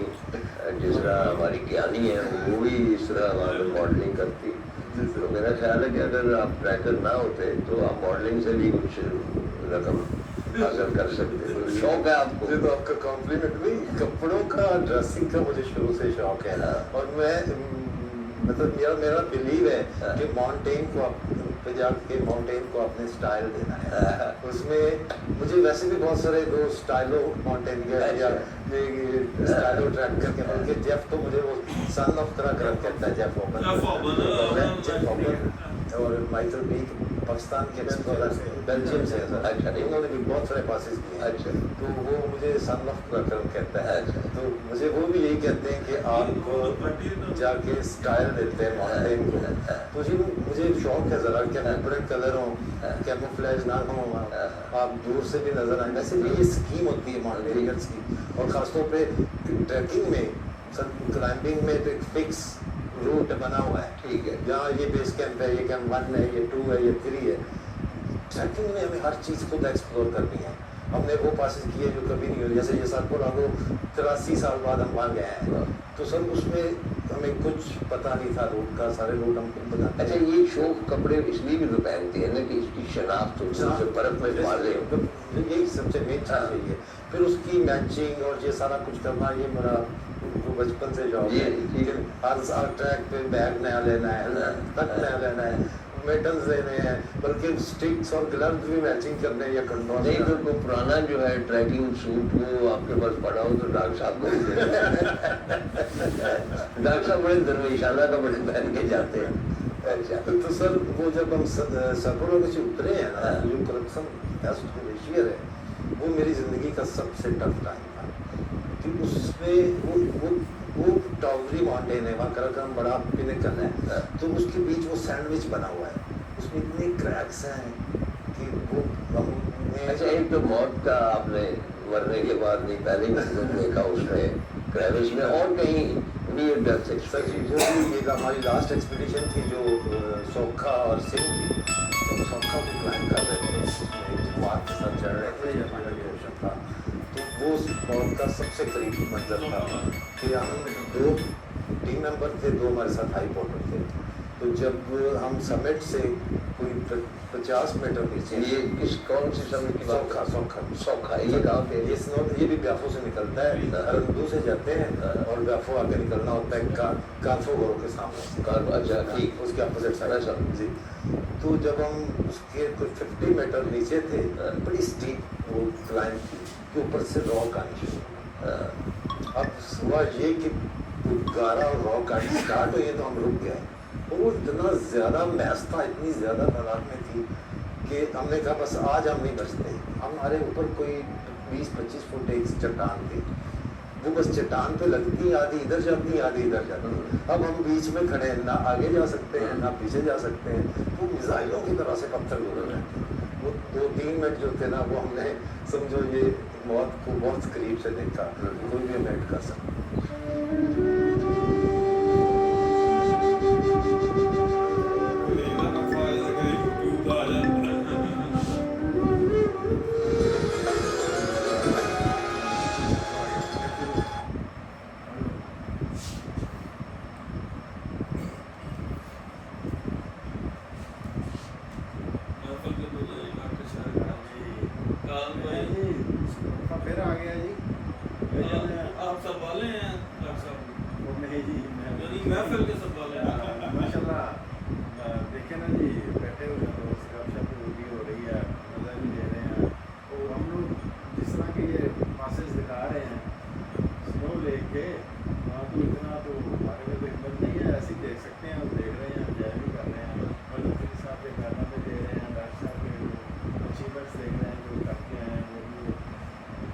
جس طرح ہماری گیانی ہے وہ بھی اس طرح وہاں پہ ماڈلنگ کرتی تو میرا خیال ہے کہ اگر آپ ٹریکر نہ ہوتے تو آپ ماڈلنگ سے بھی کچھ رقم حاصل کر سکتے تو شوق ہے آپ کو مجھے تو آپ کا کمپلیمنٹ بھی کپڑوں کا ڈریسنگ کا مجھے شروع سے شوق ہے اور میں مطلب میرا بلیو ہے کہ ماؤنٹین کو پہ جا کے ماؤنٹین کو اپنے اسٹائل دینا ہے اس میں مجھے ویسے بھی بہت سارے وہ اسٹائلو ماؤنٹین یا اسٹائلو ٹریکر کے بلکہ جیف تو مجھے وہ سن آف کرا کہتا ہے جیف اوپن اور مائیکل بی پاکستان کے ایکسپلورر بیلجیم سے انہوں نے بھی بہت سارے پاسز کیے ہیں تو وہ مجھے سن آف کرا کہتا ہے تو مجھے وہ بھی یہی کہتے ہیں کہ آپ کو جا کے اسٹائل دیتے ہیں ماؤنٹین کو تو جی مجھے شوق ہے ذرا کہ وائبرنٹ کلر ہوں کیموفلیج نہ ہوں آپ دور سے بھی نظر آئیں ویسے بھی یہ اسکیم ہوتی ہے ماؤنٹینئرس کی اور خاص طور پہ ٹریکنگ میں کلائمبنگ میں تو ایک فکس روٹ بنا ہوا ہے ٹھیک ہے یہاں یہ بیس کیمپ ہے یہ کیمپ 1 ہے یہ 2 ہے یہ 3 ہے ٹریکنگ میں ہمیں ہر چیز خود ایکسپلور کرنی ہے ہم نے وہ پاسز کیے جو کبھی نہیں ہوئی جیسے یہ سرپور آگو 83 سال بعد ہم وہاں گئے ہیں تو سر اس میں ہمیں کچھ پتہ نہیں تھا روٹ کا سارے روٹ ہم خود بناتے اچھا یہ شوق کپڑے اس لیے بھی تو پہنتے ہیں نا کہ اس کی شناخت سے برف میں مارے یہی سب سے مین چیز یہی ہے پھر اس کی میچنگ اور یہ سارا کچھ کرنا یہ میرا بچپن سے شوق ہے ہر ٹریک پہ بیگ نیا لینا ہے تک نیا لینا ہے میڈلز لینے ہیں بلکہ اسٹکس اور گلوز بھی میچنگ کرنے ہیں یا کنڈوم نہیں تو کوئی پرانا جو ہے ٹریکنگ سوٹ وہ آپ کے پاس پڑا ہو تو ڈاکٹر صاحب کو ڈاکٹر صاحب بڑے درویشانہ کپڑے پہن کے جاتے ہیں اچھا تو سر وہ جب ہم سرپوروں میں سے اترے ہیں نا جو کرپشن ٹیسٹ گلیشیئر ہے وہ میری زندگی کا سب سے ٹف ٹائم تھا کہ اس میں وہ ٹاوری ماؤنٹین ہے وہاں کراکرم بڑا پینیکل ہے تو اس کے بیچ وہ سینڈوچ بنا ہوا ہے اس میں اتنے کریکس ہیں کہ وہ اچھا ایک تو موت کا آپ نے مرنے کے بعد نہیں پہلے ہی دیکھا اس میں کریوس میں اور کہیں نیئر ڈیتھ سر جی جو یہ ہماری لاسٹ ایکسپیڈیشن تھی جو سوکھا اور سنگھ تھی تو سوکھا کو کلائم کر رہے تھے جماعت کے ساتھ چڑھ رہے تھے ہمارا یہ اوشن تھا تو وہ موت کا سب سے قریبی منظر تھا کہ ہم 2 ٹیم ممبر تھے 2 ہمارے ساتھ ہائی پورٹر تھے تو جب ہم سمٹ سے کوئی 50 میٹر نیچے یہ کس کون سی سمٹ کی بات سوکھا یہ کہاں پہ یہ بھی بیافو سے نکلتا ہے ہرندو سے جاتے ہیں اور بیافو آگے نکلنا ہوتا ہے کارفو گھروں کے سامنے اچھا ٹھیک اس کے اپوزٹ سائڈ جی تو جب ہم اس کے کچھ 50 میٹر نیچے تھے بڑی اسٹیپ وہ کلائمب تھی کہ اوپر سے راک آنی شروع اب ہوا یہ کہ گارا اور راک آنی اسٹارٹ ہوئی تو ہم رک گئے اور وہ اتنا زیادہ میس تھا اتنی زیادہ تعداد میں تھی کہ ہم نے کہا بس آج ہم نہیں بچتے ہمارے اوپر کوئی 20-25 فٹ ایک چٹان تھی وہ بس چٹان پہ لگتی آدھی ادھر جاتی آدھی ادھر جاتی اب ہم بیچ میں کھڑے ہیں نہ آگے جا سکتے ہیں نہ پیچھے جا سکتے ہیں وہ میزائلوں کی طرح سے پتھر گزر رہے ہیں وہ 2-3 منٹ جو تھے نا وہ ہم نے سمجھو یہ موت کو بہت قریب سے دیکھا کوئی بھی ہم ایڈ کر سکتا پھر آ گیا جی آپ سب والے ہیں ڈاکٹر صاحب وہ نہیں جی یعنی محفل کے سب والے ہیں ماشاء اللہ دیکھیں نا جی بیٹھے ہوئے ہیں دوست گپ شپ بھی ہو رہی ہے مزہ بھی لے رہے ہیں تو ہم لوگ جس طرح کے یہ پاسز دکھا رہے ہیں سنو لے کے وہاں تو اتنا تو ہمارے میں تو ہمت نہیں ہے ایسے ہی دیکھ سکتے ہیں ہم دیکھ رہے ہیں انجوائے بھی کر رہے ہیں مطلب پھر صاحب کے گانا بھی دے رہے ہیں ڈاکٹر صاحب کے اچیومنٹس دیکھ رہے ہیں جو کرتے ہیں وہ بھی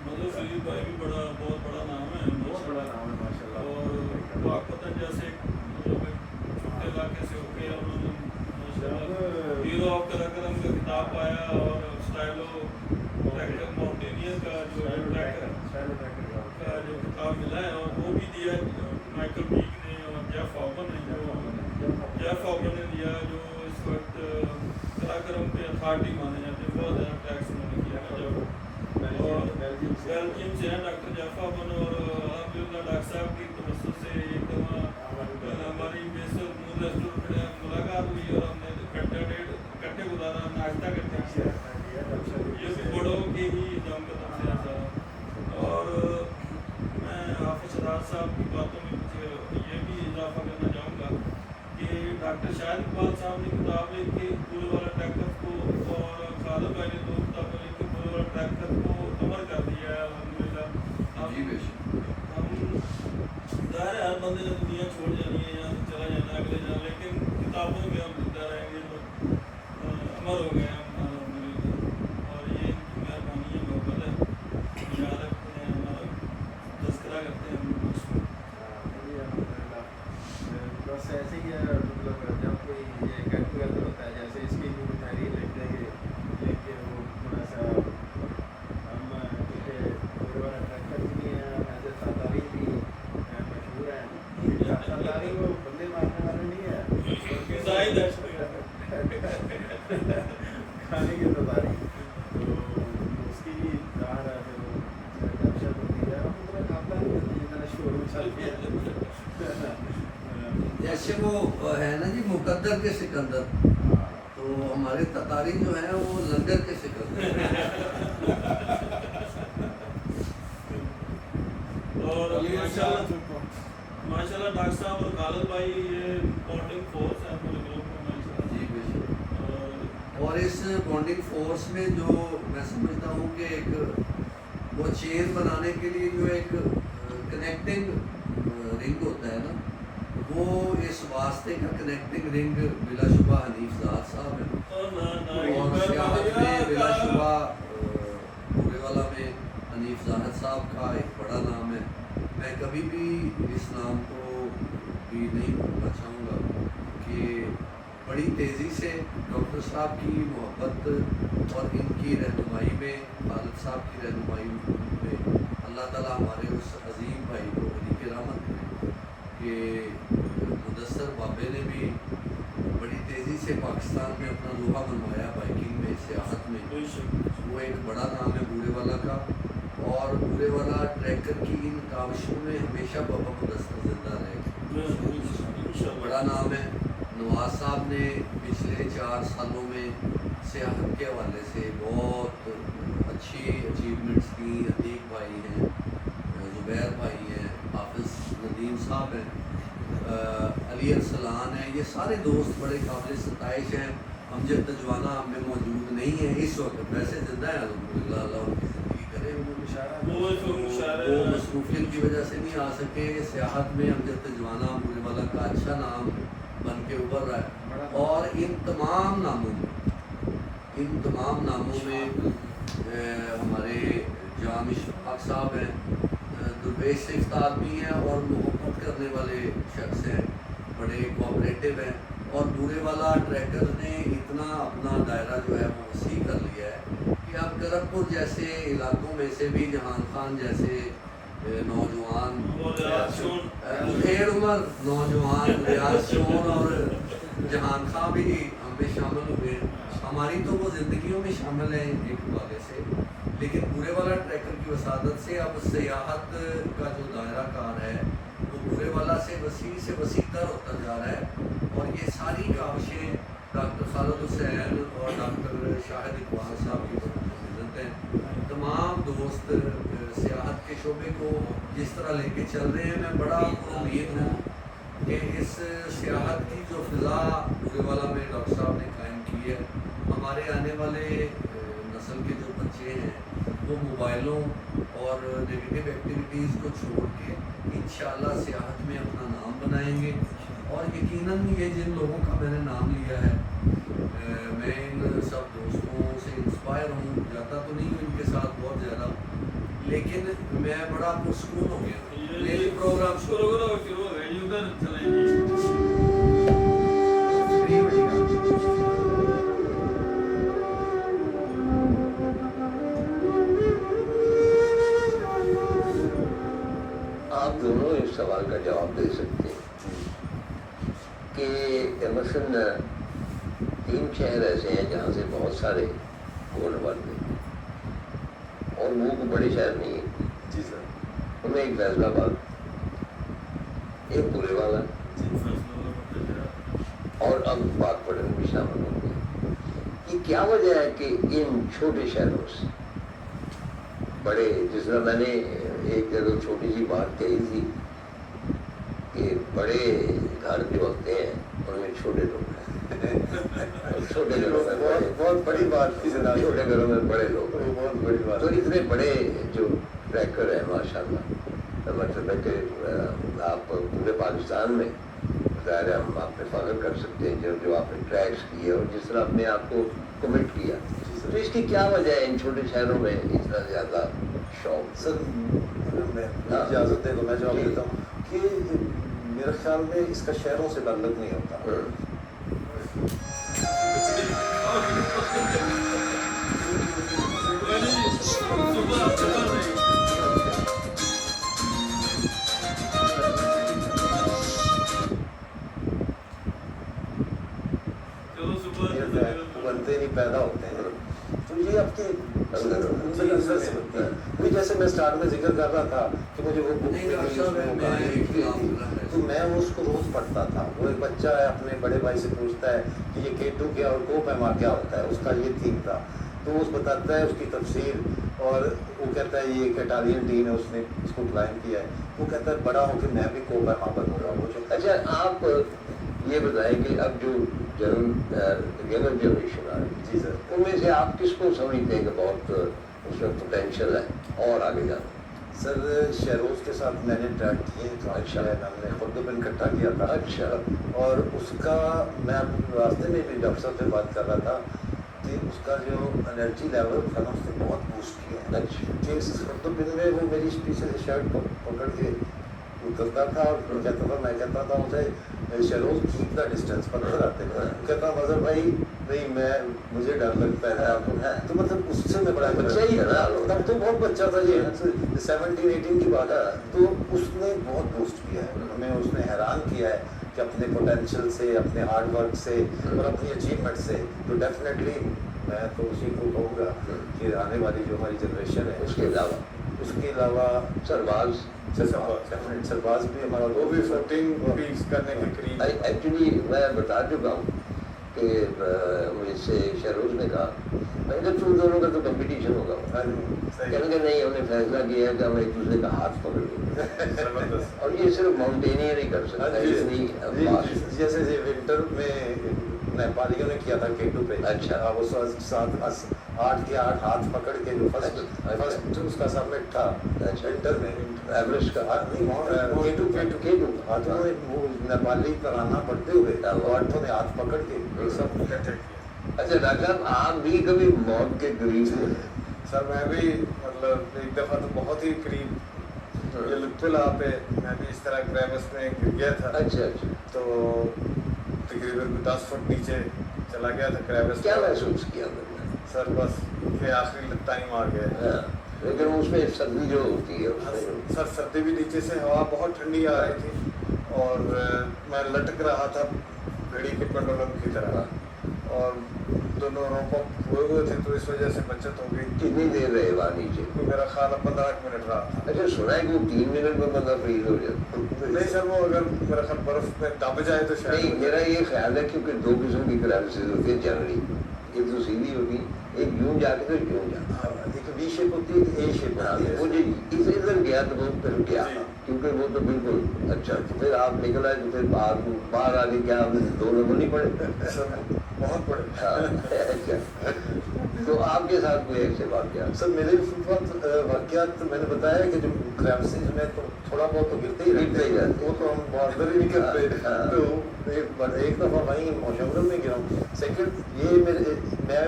مطلب فرید بھائی بھی بہت بڑا نام ہے بہت بڑا نام ہے ماشاء اللہ اور پاکستان جیسے چھوٹے علاقے سے ہو کے انہوں نے ہیرو آف کراکرم کا کتاب پایا اور اسٹائلو ٹریکر ماؤنٹینئر کا جو ٹریکر کا جو کتاب ملا ہے اور وہ بھی دیا مائیکل بیک نے खाटी माने जाते हैं, बहुत ज़्यादा टैक्स उन्होंने किया है। जब और बेल्जियम से हैं डॉक्टर जफा बन, और अलहमदिल्ला डॉक्टर साहब की तवज्जो से एक दफ़ा हमारी बेसर रेस्टोरेंट में मुलाकात हुई और हमने इकट्ठे गुजारा, नाश्ता करते किया। ये भी बड़ों के ही दम कदम से ऐसा। और मैं हाफिज शहजाद साहब की बातों में कुछ ये भी इजाफा करना चाहूँगा कि डॉक्टर शाहिद इकबाल साहब ने किताब लिख के पूरे वाला ट्रैक्टर को, और खालिद भाई ने 2 किताबें लिख के पूरे वाला ट्रैक्टर को कवर कर दिया है अल्हम्दुलिल्लाह। जी बेशक। हम ज़ाहिर है हर बंदे ने दुनिया छोड़ जानी है, यहाँ से चला जाना है अगले जाना, लेकिन किताबों में हम जिंदा रहेंगे तो अमर हो गए हम अल्हम्दुलिल्लाह। और ये इनकी मेहरबानी है, मोहब्बत है, याद रखते हैं, हमारा तज़किरा करते हैं हम लोग उसको। बस ऐसे ही है, मतलब जब कोई ये गेट टुगेदर होता है, जैसे इसकी भी तहरीर लिख देंगे, लिख के वो थोड़ा सा हम क्योंकि पूरे वाला ट्रैक्टर भी नहीं है, ऐसे तातारी भी मशहूर है, तातारी वो बंदे मारने वाले नहीं है, खाने की तातारी, तो उसकी भी दार है, फिर वो दहशत होती है, उतना खाता है जितना शोर चलती है। जैसे वो है ना जी मुकद्दर के सिकंदर, तो हमारे ततारी जो है वो लंगर के सिकंदर। और माशाल्लाह डॉक्टर साहब और खालिद भाई ये बॉन्डिंग फोर्स है पूरे ग्रुप में माशाल्लाह। जी बेशक। और इस बॉन्डिंग फोर्स में जो मैं समझता हूँ कि एक वो चेन बनाने के लिए जो एक कनेक्टिंग रिंग होता है ना, वो इस वास्ते का कनेक्टिंग रिंग बिलाशुबा हनीफ ज़ाद साहब है, और सियाहत में बिलाशुबा पूरे वाला में हनीफ ज़ाद साहब का एक बड़ा नाम है। मैं कभी भी इस नाम को भी नहीं भूलना चाहूँगा कि बड़ी तेज़ी से डॉक्टर साहब की मोहब्बत और इनकी रहनुमाई में, खालिद साहब की रहनुमाई में अल्लाह ताला हमारे उस अजीम भाई को वली की रहमत करें कि मुदस्सर बाबे ने भी बड़ी तेज़ी से पाकिस्तान में अपना लोहा बनवाया, बाइकिंग में, सियाहत में। वो एक बड़ा नाम है बूढ़े वाला का, और बूढ़े वाला ट्रैकर की इन काविशों में हमेशा बाबा मुदस्सर जिंदा रहे, बड़ा नाम है। नवाज साहब ने पिछले 4 सालों में सियाहत के हवाले से बहुत अच्छी अचीवमेंट्स की। अतीक भाई हैं, ज़ुबैर भाई हैं, हाफिज़ नदीम साहब हैं, अली अरसलान है, ये सारे दोस्त बड़े काबिल सताइश हैं। अमजद तजवाना हम में मौजूद नहीं है इस वक्त, वैसे जिंदा है अल्हम्दुलिल्लाह, अल्लाह उनकी ज़िंदगी करे। वो मसरूफियत की वजह से नहीं आ सके। सियाहत में अमजद तजवाना पूरे वाला का अच्छा नाम बन के उभर रहा है, और इन तमाम नामों में हमारे जाम इशफाक साहब हैं, दुर्वेश सिफ्त आदमी हैं और मोहब्बत करने वाले शख्स हैं, बड़े कोऑपरेटिव हैं। और बूढ़े वाला ट्रैकर ने इतना अपना दायरा जो है वो वसी कर लिया है कि अब करमपुर जैसे इलाकों में से भी जहान खान जैसे नौजवान, ढेर उम्र नौजवान रियाज शोन और जहान खान भी हमें शामिल हुए। हमारी तो वो ज़िंदगियों में शामिल हैं एक वाले से, लेकिन पूरे वाला ट्रैकर की वसादत से अब सियाहत का जो दायरा कार है वो पूरे वाला से वसीतर होता जा रहा है। और ये सारी काविशें डॉक्टर खालिद हुसैन और डॉक्टर शाहिद इकबाल साहब की मदद हैं। तमाम दोस्त सियाहत के शोबे को जिस तरह लेके चल रहे हैं, मैं बड़ा उम्मीद हूँ कि इस सियाहत की जो फ़िज़ा पूरे वाला में डॉक्टर साहब ने कायम की है, हमारे आने वाले नस्ल के जो बच्चे हैं वो मोबाइलों और नेगेटिव एक्टिविटीज़ को छोड़ के इंशाअल्लाह सियाहत में अपना नाम बनाएंगे। और यकीनन ये जिन लोगों का मैंने नाम लिया है, मैं इन सब दोस्तों से इंस्पायर हूँ, जाता तो नहीं हूँ इनके साथ बहुत ज़्यादा, लेकिन मैं बड़ा पुरस्कून हो गया। मेरे प्रोग्राम शुरू हो गए उधर चलेंगे। आप दोनों इस सवाल का जवाब दे सकते हैं कि मसलन 3 शहर ऐसे हैं जहाँ से बहुत बहुत सारे गोल्ड वाले और वो कोई बड़े शहर नहीं है जी सर। उनमें एक फैसलाबाद, एक पूरे वाला और अब बात पड़े भी शामिल हो गई। ये क्या वजह है कि इन छोटे शहरों से बड़े, जिस तरह मैंने एक जगह छोटी सी बात कही थी कि बड़े घर जो होते हैं उनमें छोटे लोग हैं और छोटे घरों में बहुत बड़ी बात थी जनाब, छोटे घरों में बड़े लोग हैं। बहुत बड़ी बात। तो इतने बड़े जो ट्रैकर है माशाल्लाह, मतलब है कि आप पूरे पाकिस्तान में ज़ाहिर है हम आप पे फख्र कर सकते हैं जो आपने ट्रैक्स किए और जिस तरह अपने आप को कमिट किया। तो इसकी क्या वजह है इन छोटे शहरों में इतना ज़्यादा शौक? सर मैं इजाज़त है तो मैं जवाब देता हूँ कि मेरे ख्याल में इसका शहरों से ताल्लुक नहीं होता। बनते नहीं पैदा होते हैं, तो ये आपके अंदर से बनती है। वही जैसे मैं स्टार्ट में जिक्र कर रहा था कि मुझे वो बुक मिली, उसमें वो कहानी लिखी थी, तो मैं उसको रोज पढ़ता था। वो एक बच्चा है अपने बड़े भाई से पूछता है कि ये केटू क्या और को पैमा क्या होता है, उसका ये थीम था। तो वो बताता है उसकी तफसीर और वो कहता है ये एक इटालियन टीम है, उसने इसको क्लाइम किया है। वो कहता है बड़ा होकर मैं भी को पैमा बनूंगा। वो जो अच्छा आप ये बताएं कि अब जो यंगर जनरेशन आ रही जी सर, है उनमें से आप किसको समझते हैं कि बहुत उसमें पोटेंशियल है और आगे जाना? सर शेरोज के साथ मैंने ट्रैक किए, तो अच्छा है, मैंने खुद भी इकट्ठा किया था। अच्छा। और उसका मैं रास्ते में भी डॉक्टर साहब से बात कर रहा था कि उसका जो एनर्जी लेवल था ना उसने बहुत बूस्ट किया है। अच्छा। कि इस खुद में वो मेरी पीछे से शर्ट पकड़ के उतरता था और कहता था, मैं कहता था उसे शेरोज कीप द डिस्टेंस, पत्थर आते थे। कहता मजर भाई नहीं मैं मुझे डर लगता है आपको। तो मतलब उससे मैं बड़ा बच्चा ही है ना, तब तो बहुत बच्चा था, ये 17-18 की बात है। तो उसने बहुत बूस्ट किया है, हमें उसने हैरान किया है कि अपने पोटेंशियल से, अपने हार्ड वर्क से और अपनी अचीवमेंट से। तो डेफिनेटली मैं तो उसी को कहूँगा कि आने वाली जो हमारी जनरेशन है, उसके अलावा सरबाज सरबाज भी हमारा, वो भी 14 पीस करने के करीब। एक्चुअली मैं बता चुका हूँ कि मुझसे शहरोज ने कहा, मैंने कहा तुम दोनों का तो कंपटीशन होगा। कहने नहीं, हमने फैसला किया है कि हम एक दूसरे का हाथ पकड़ लेंगे और ये सिर्फ माउंटेनियर ही कर सकता है। जैसे विंटर में नेपालियों ने किया था केटू पे। अच्छा। वो 8 के 8 हाथ पकड़ के जो फर्स्ट उसका सबमिट था विंटर में एवरेस्ट का केटू हाथों में वो नेपाली तराना पढ़ते हुए आठों ने हाथ पकड़ के सब इकट्ठे किए। अच्छा डॉक्टर साहब आप भी कभी मौत के करीब हुए? सर मैं भी मतलब एक दफ़ा तो बहुत ही करीब ये लुत्फुल्ला पे मैं भी इस तरह क्रेविस में गिर गया था। अच्छा अच्छा। तो तकरीबन 10 फुट नीचे चला गया था क्रेविस। क्या महसूस किया मैंने? सर बस के आखिरी टाइम आ गया। लेकिन उसमें सर्दी जो होती है सर सर्दी भी नीचे से हवा बहुत ठंडी आ रही थी और मैं लटक रहा था घड़ी के पेंडुलम की तरह और दोनों रोप हुए हुए थे, तो इस वजह से बचत हो गई। कितनी देर रहे वहाँ नीचे? तो मेरा ख्याल 15 मिनट रहा था। अच्छा सुना है कि वो 3 मिनट में बंदा फ्रीज हो जाता? नहीं सर, वो अगर मेरा ख्याल बर्फ में दब जाए तो शायद नहीं, मेरा ये ख्याल है क्योंकि 2 किस्म की क्राइसिस होती है जनरली, एक तो सीधी होगी, एक यूं जाके तो यूं जाता। एक वी शेप होती है, ए शेप होती है। वो जो इधर गया तो वो फिर क्या, क्योंकि वो तो बिल्कुल अच्छा। तो फिर आप निकला तो फिर बाहर आगे क्या आपने 2 नंबर नहीं पड़े? सर बहुत बड़े। अच्छा, तो आपके साथ कोई ऐसे वाक़या? सर मेरे वाक़यात तो मैंने बताया कि जो क्रेविसेस में तो थोड़ा बहुत तो गिरते ही रहते हैं, वो तो हम बॉर्डर ही नहीं करते। तो एक दफ़ा वहीं मौशमरम में गिरा हूँ। सेकंड ये मैं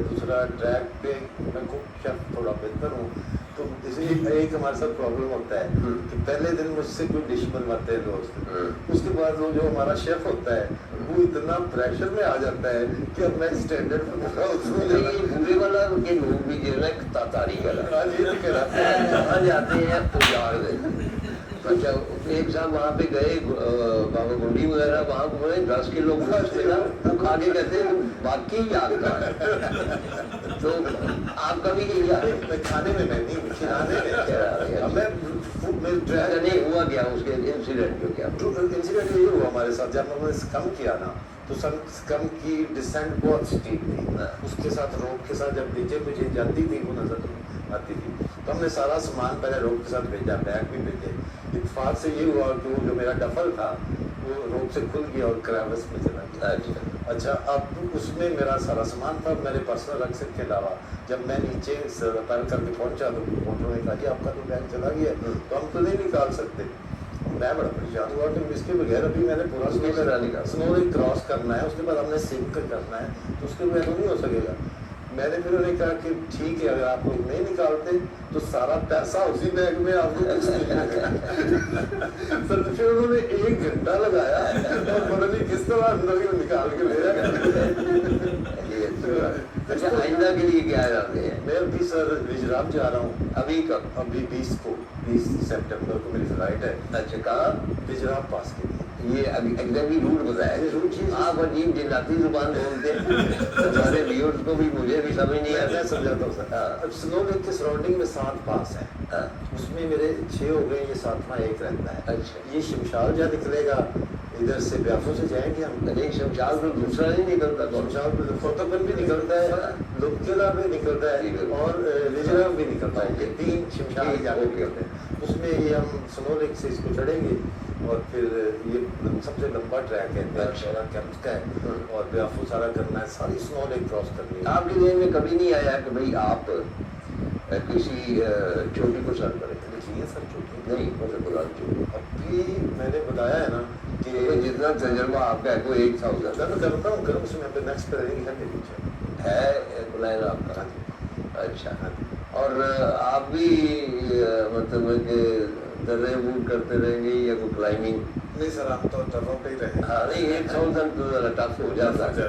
दूसरा ट्रैक पे मैं खुद शेफ थोड़ा बेहतर हूँ, तो इसलिए एक हमारे साथ प्रॉब्लम होता है कि पहले दिन मुझसे कोई डिश बनवाते हैं दोस्त, उसके बाद वो जो हमारा शेफ होता है वो इतना प्रेशर में आ जाता है कि अब मैं स्टैंडर्ड पर पूरे वाला के लोग भी जो है तारी करा आज ये भी करा कहाँ जाते हैं उजाड़ देते। अच्छा एक साहब वहाँ पे गए बाबा गुंडी वगैरह, वहाँ घूमे 10 किलो गोश्त मिला, वो खा के कहते हैं बाकी याद था। तो आपका भी यही याद है? खाने में नहीं, खिलाने में। नहीं हुआ क्या उसके इंसिडेंट जो क्या? इंसिडेंट ये हुआ हमारे साथ, जब हमने स्कम किया ना तो स्कम की डिसेंट बहुत स्टीप थी, उसके साथ रोप के साथ जब नीचे मुझे जाती थी वो नजर आती थी, तो हमने सारा सामान पहले रोप के साथ भेजा, बैग भी भेजे। इत्तेफाक से ये हुआ कि वो जो मेरा डफल था वो रोप से खुल गया और क्रेविस में चला गया। अच्छा, अब उसमें मेरा सारा सामान था मेरे पर्सनल रक्सर के अलावा। जब मैं नीचे रिपेयर करके पहुंचा तो मोटर ने कहा कि आपका तो बैग चला गया, तो हम तो नहीं निकाल सकते। मैं बड़ा परेशान हुआ कि इसके बगैर अभी मैंने पूरा स्नो क्रॉस करना है, उसके बाद हमने सिंक करना है, तो उसके बगैर तो नहीं हो सकेगा। मैंने फिर उन्हें कहा कि ठीक है, अगर आप लोग नहीं निकालते तो सारा पैसा उसी बैग में आपको तो फिर उन्होंने 1 घंटा लगाया और पता नहीं किस तरह अंदर ही निकाल के ले आया। अच्छा, आइंदा के लिए क्या जाते हैं? मैं अभी सर गुजरात जा रहा हूँ। अभी कब? अभी 20 सितंबर को मेरी फ्लाइट है। अच्छा, कहाँ? गुजरात पास के लिए। ये एग्जैक्टली रूट बताया। आप अजीब जिन्नाती जुबान बोलते हैं, हमारे व्यूअर्स को भी, मुझे भी समझ नहीं आता। मैं समझाता हूँ सर। अब स्नो लेक के सराउंडिंग में 7 पास हैं, उसमें मेरे 6 हो गए, ये 7वां एक रहता है। अच्छा, ये शमशाल जहाँ निकलेगा इधर से ब्याफों से जाएंगे हम। एक शमशाल तो दूसरा नहीं निकलता, शमशाल खोतकबंद भी निकलता है, लुबकिला भी निकलता है और लिजरा भी निकलता है। ये 3 शमशाल जाके निकलते हैं। उसमें ये हम स्नो लेक से इसको चढ़ेंगे और फिर ये सबसे लंबा ट्रैक है, तेरा कैंप का है और ब्याफू सारा करना है, सारी स्नो लेक क्रॉस करनी है। आपकी ज़हन में कभी नहीं आया कि भाई आप किसी चोटी को सर करें? देखिए सर, चोटी नहीं, मतलब बुला चोटी। अभी मैंने बताया है ना कि जितना तजर्बा आपका है कोई 1000 मैं करता हूँ, गर्म उसमें नेक्स्ट करेंगे है मेरी है प्लान आपका? अच्छा, और आप भी मतलब कि दर्रे वूड करते रहेंगे या कोई क्लाइंबिंग? नहीं सर, हम तो टर्रों पे ही रहे। हाँ, नहीं 1000 तो ज़रा टफ हो जाता है।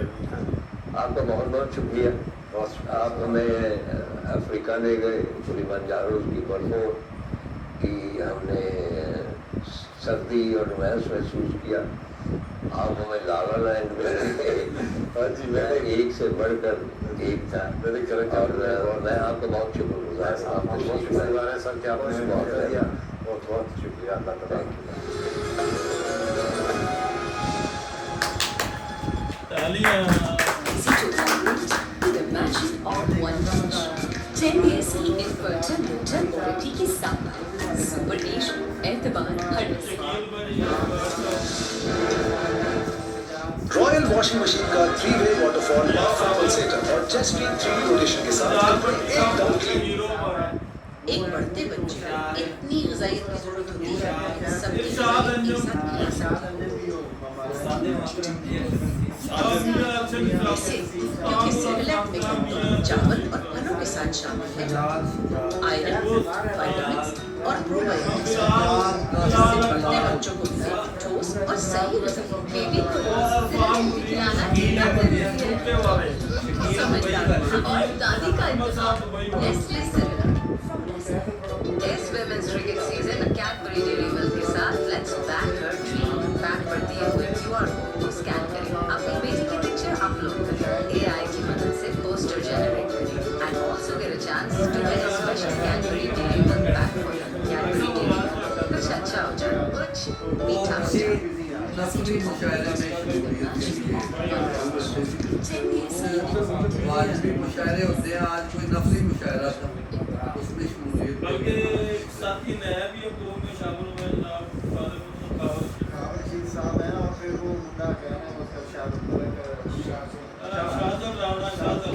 आपका बहुत बहुत शुक्रिया। आप हमें अफ्रीका ले गए, किलिमंजारो की बर्फों की हमने सर्दी और रोमांस महसूस किया। आप हमें लाला लैंड में हाँ जी, मैं एक से बढ़कर एक था, मेरे घर और मैं आपका बहुत शुक्रगुजार हूँ। बहुत शुक्रगुजार है सर कि आपने बहुत दिया, बहुत बहुत शुक्रिया अल्लाह ताला। The match is all one match. 10 years की इनवर्टर मोटर वारंटी के साथ सुपर एशो एतबार हर नस्ल। रॉयल वॉशिंग मशीन का 3-वे वाटरफॉल पावरफुल पल्सेटर और जेट स्ट्रीम 3D रोटेशन के साथ एकदम क्लीन। एक बढ़ते बच्चे को इतनी ग़िज़ाइयत की ज़रूरत होती है कि सब एक साथ खिला सकते हैं। क्योंकि सेरेलैक में चावल और फलों के साथ शामिल है आयरन, विटामिन्स और प्रोबायोटिक्स, जिससे बढ़ते बच्चों को ठोस और सही गज़ा बेबी को खिलाना कितना ज़रूरी है। समझदार और दादी का इंतज़ाम नेस्ले सेरेलैक। इस women's cricket season Cadbury Dairy Milk के साथ let's back her dream. Back पर दिए हुए QR कोड को स्कैन करें, अपनी बेटी की पिक्चर अपलोड करें, AI की मदद से पोस्टर जनरेट करें and also get a chance to win a special Cadbury Dairy Milk bag for you. Cadbury Dairy कुछ अच्छा हो जाए, कुछ मीठा हो जाए। नस्ली मुशायरे में आज भी मुशायरे होते हैं, आज कोई नफली मुशायरा था उसमें शमूलियत। बल्कि साथी नया भी अब 2 में शामिल हुए जनाब साहब है और फिर वो मुंडा कह रहे हैं उसका शाहरुख शाहजब रावना शाहजब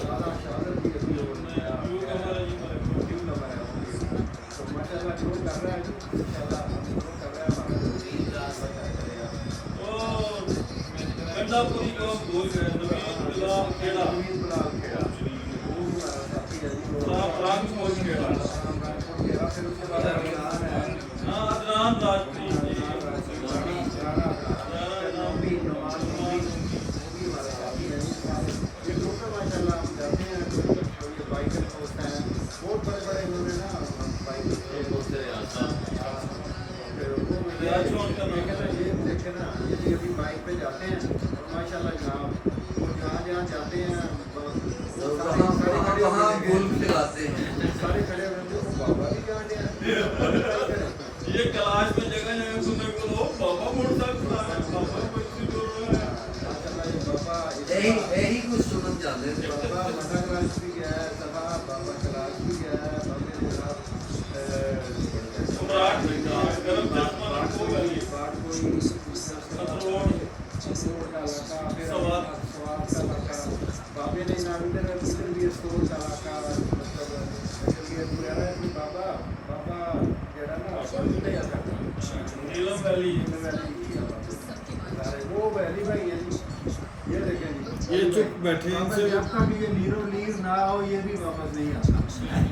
की गति हो रही है। क्यों कमर है जी मेरे को क्यों नंबर है तो माशाल्लाह जो कर रहा है इंशाल्लाह हम जो कर रहे हैं हमारा दिन रात बचा करेगा। ओ गंडापुरी को भूल गए नवीन गुलाम खेड़ा वो हमारा साथी है जी, वो राम खोज खेड़ा फिर उसके बाद गोल्फ चलाते हैं। सारे खड़े हुए थे, वो बाबा भी जाने हैं। ये कैलाश में जगह जगह सुनने को लो बाबा मोटरसाइकिल चला रहा है, बाबा पैसे बोल रहा है। बाबा यही कुछ सुनना चाहते थे। बाबा मना क्लास भी गया है, सभा बाबा क्लास भी गया है, बाबे जनाब सम्राट ने कहा गरम चश्मा रखो गली बात कोई रोड स्टोर का इलाका, फिर सवाल का इलाका, बाबे ने ना इधर भी स्टोर का इलाका, मतलब ये पूरा है कि बाबा बाबा जेड़ा ना नीलम वैली वो वैली भाई है जी, ये देखें जी, ये चुप बैठे हैं, इनसे जब तक ये लीरो लीर ना हो ये भी वापस नहीं आता।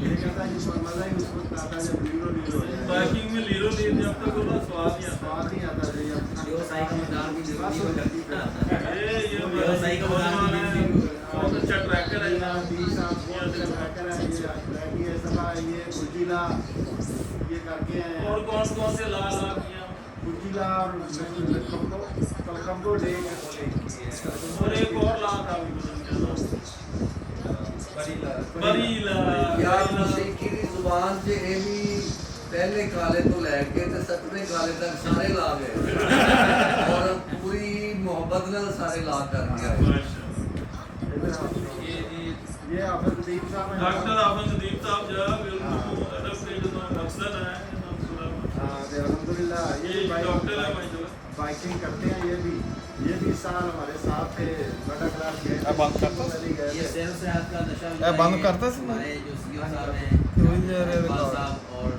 ये कहता है कि मजा ही उस वक्त आता है जब लीरो लीर हो जाए। बाइकिंग में लीरो लीर जब तक होगा स्वाद नहीं आता। स्वाद नहीं आता है जब व्यवसाय का मैदान भी बस हो जाती है। ये व्यवसायी का मैदान भी बहुत अच्छा ट्रैकर है ये 20 साल बहुत अच्छा ट्रैकर है, ये ट्रैक ये सभा ये गुजिला ये करके हैं। और कौन से लाल लाल किया गुजिला और कलकम्बो लेक और एक और लाल था बरीला यार मुसीकी दी जुबान च ये भी पहले काले तो लैके ते सतवें काले तक सारे ला गए और पूरी मोहब्बत नाल सारे ला कर गया। ये अफजदीप साहब हैं। डॉक्टर अफजदीप साहब जो अदब के जो मकसद है हाँ तो अल्हम्दुलिल्लाह ये डॉक्टर है भाई जो बाइकिंग करते हैं, ये भी इस साल हमारे साथ थे, बड़ा क्लास गए थे, बंद करता ये सैर सेहत का नशा बंद करता हमारे जो सीएम साहब हैं तो ये इकबाल साहब और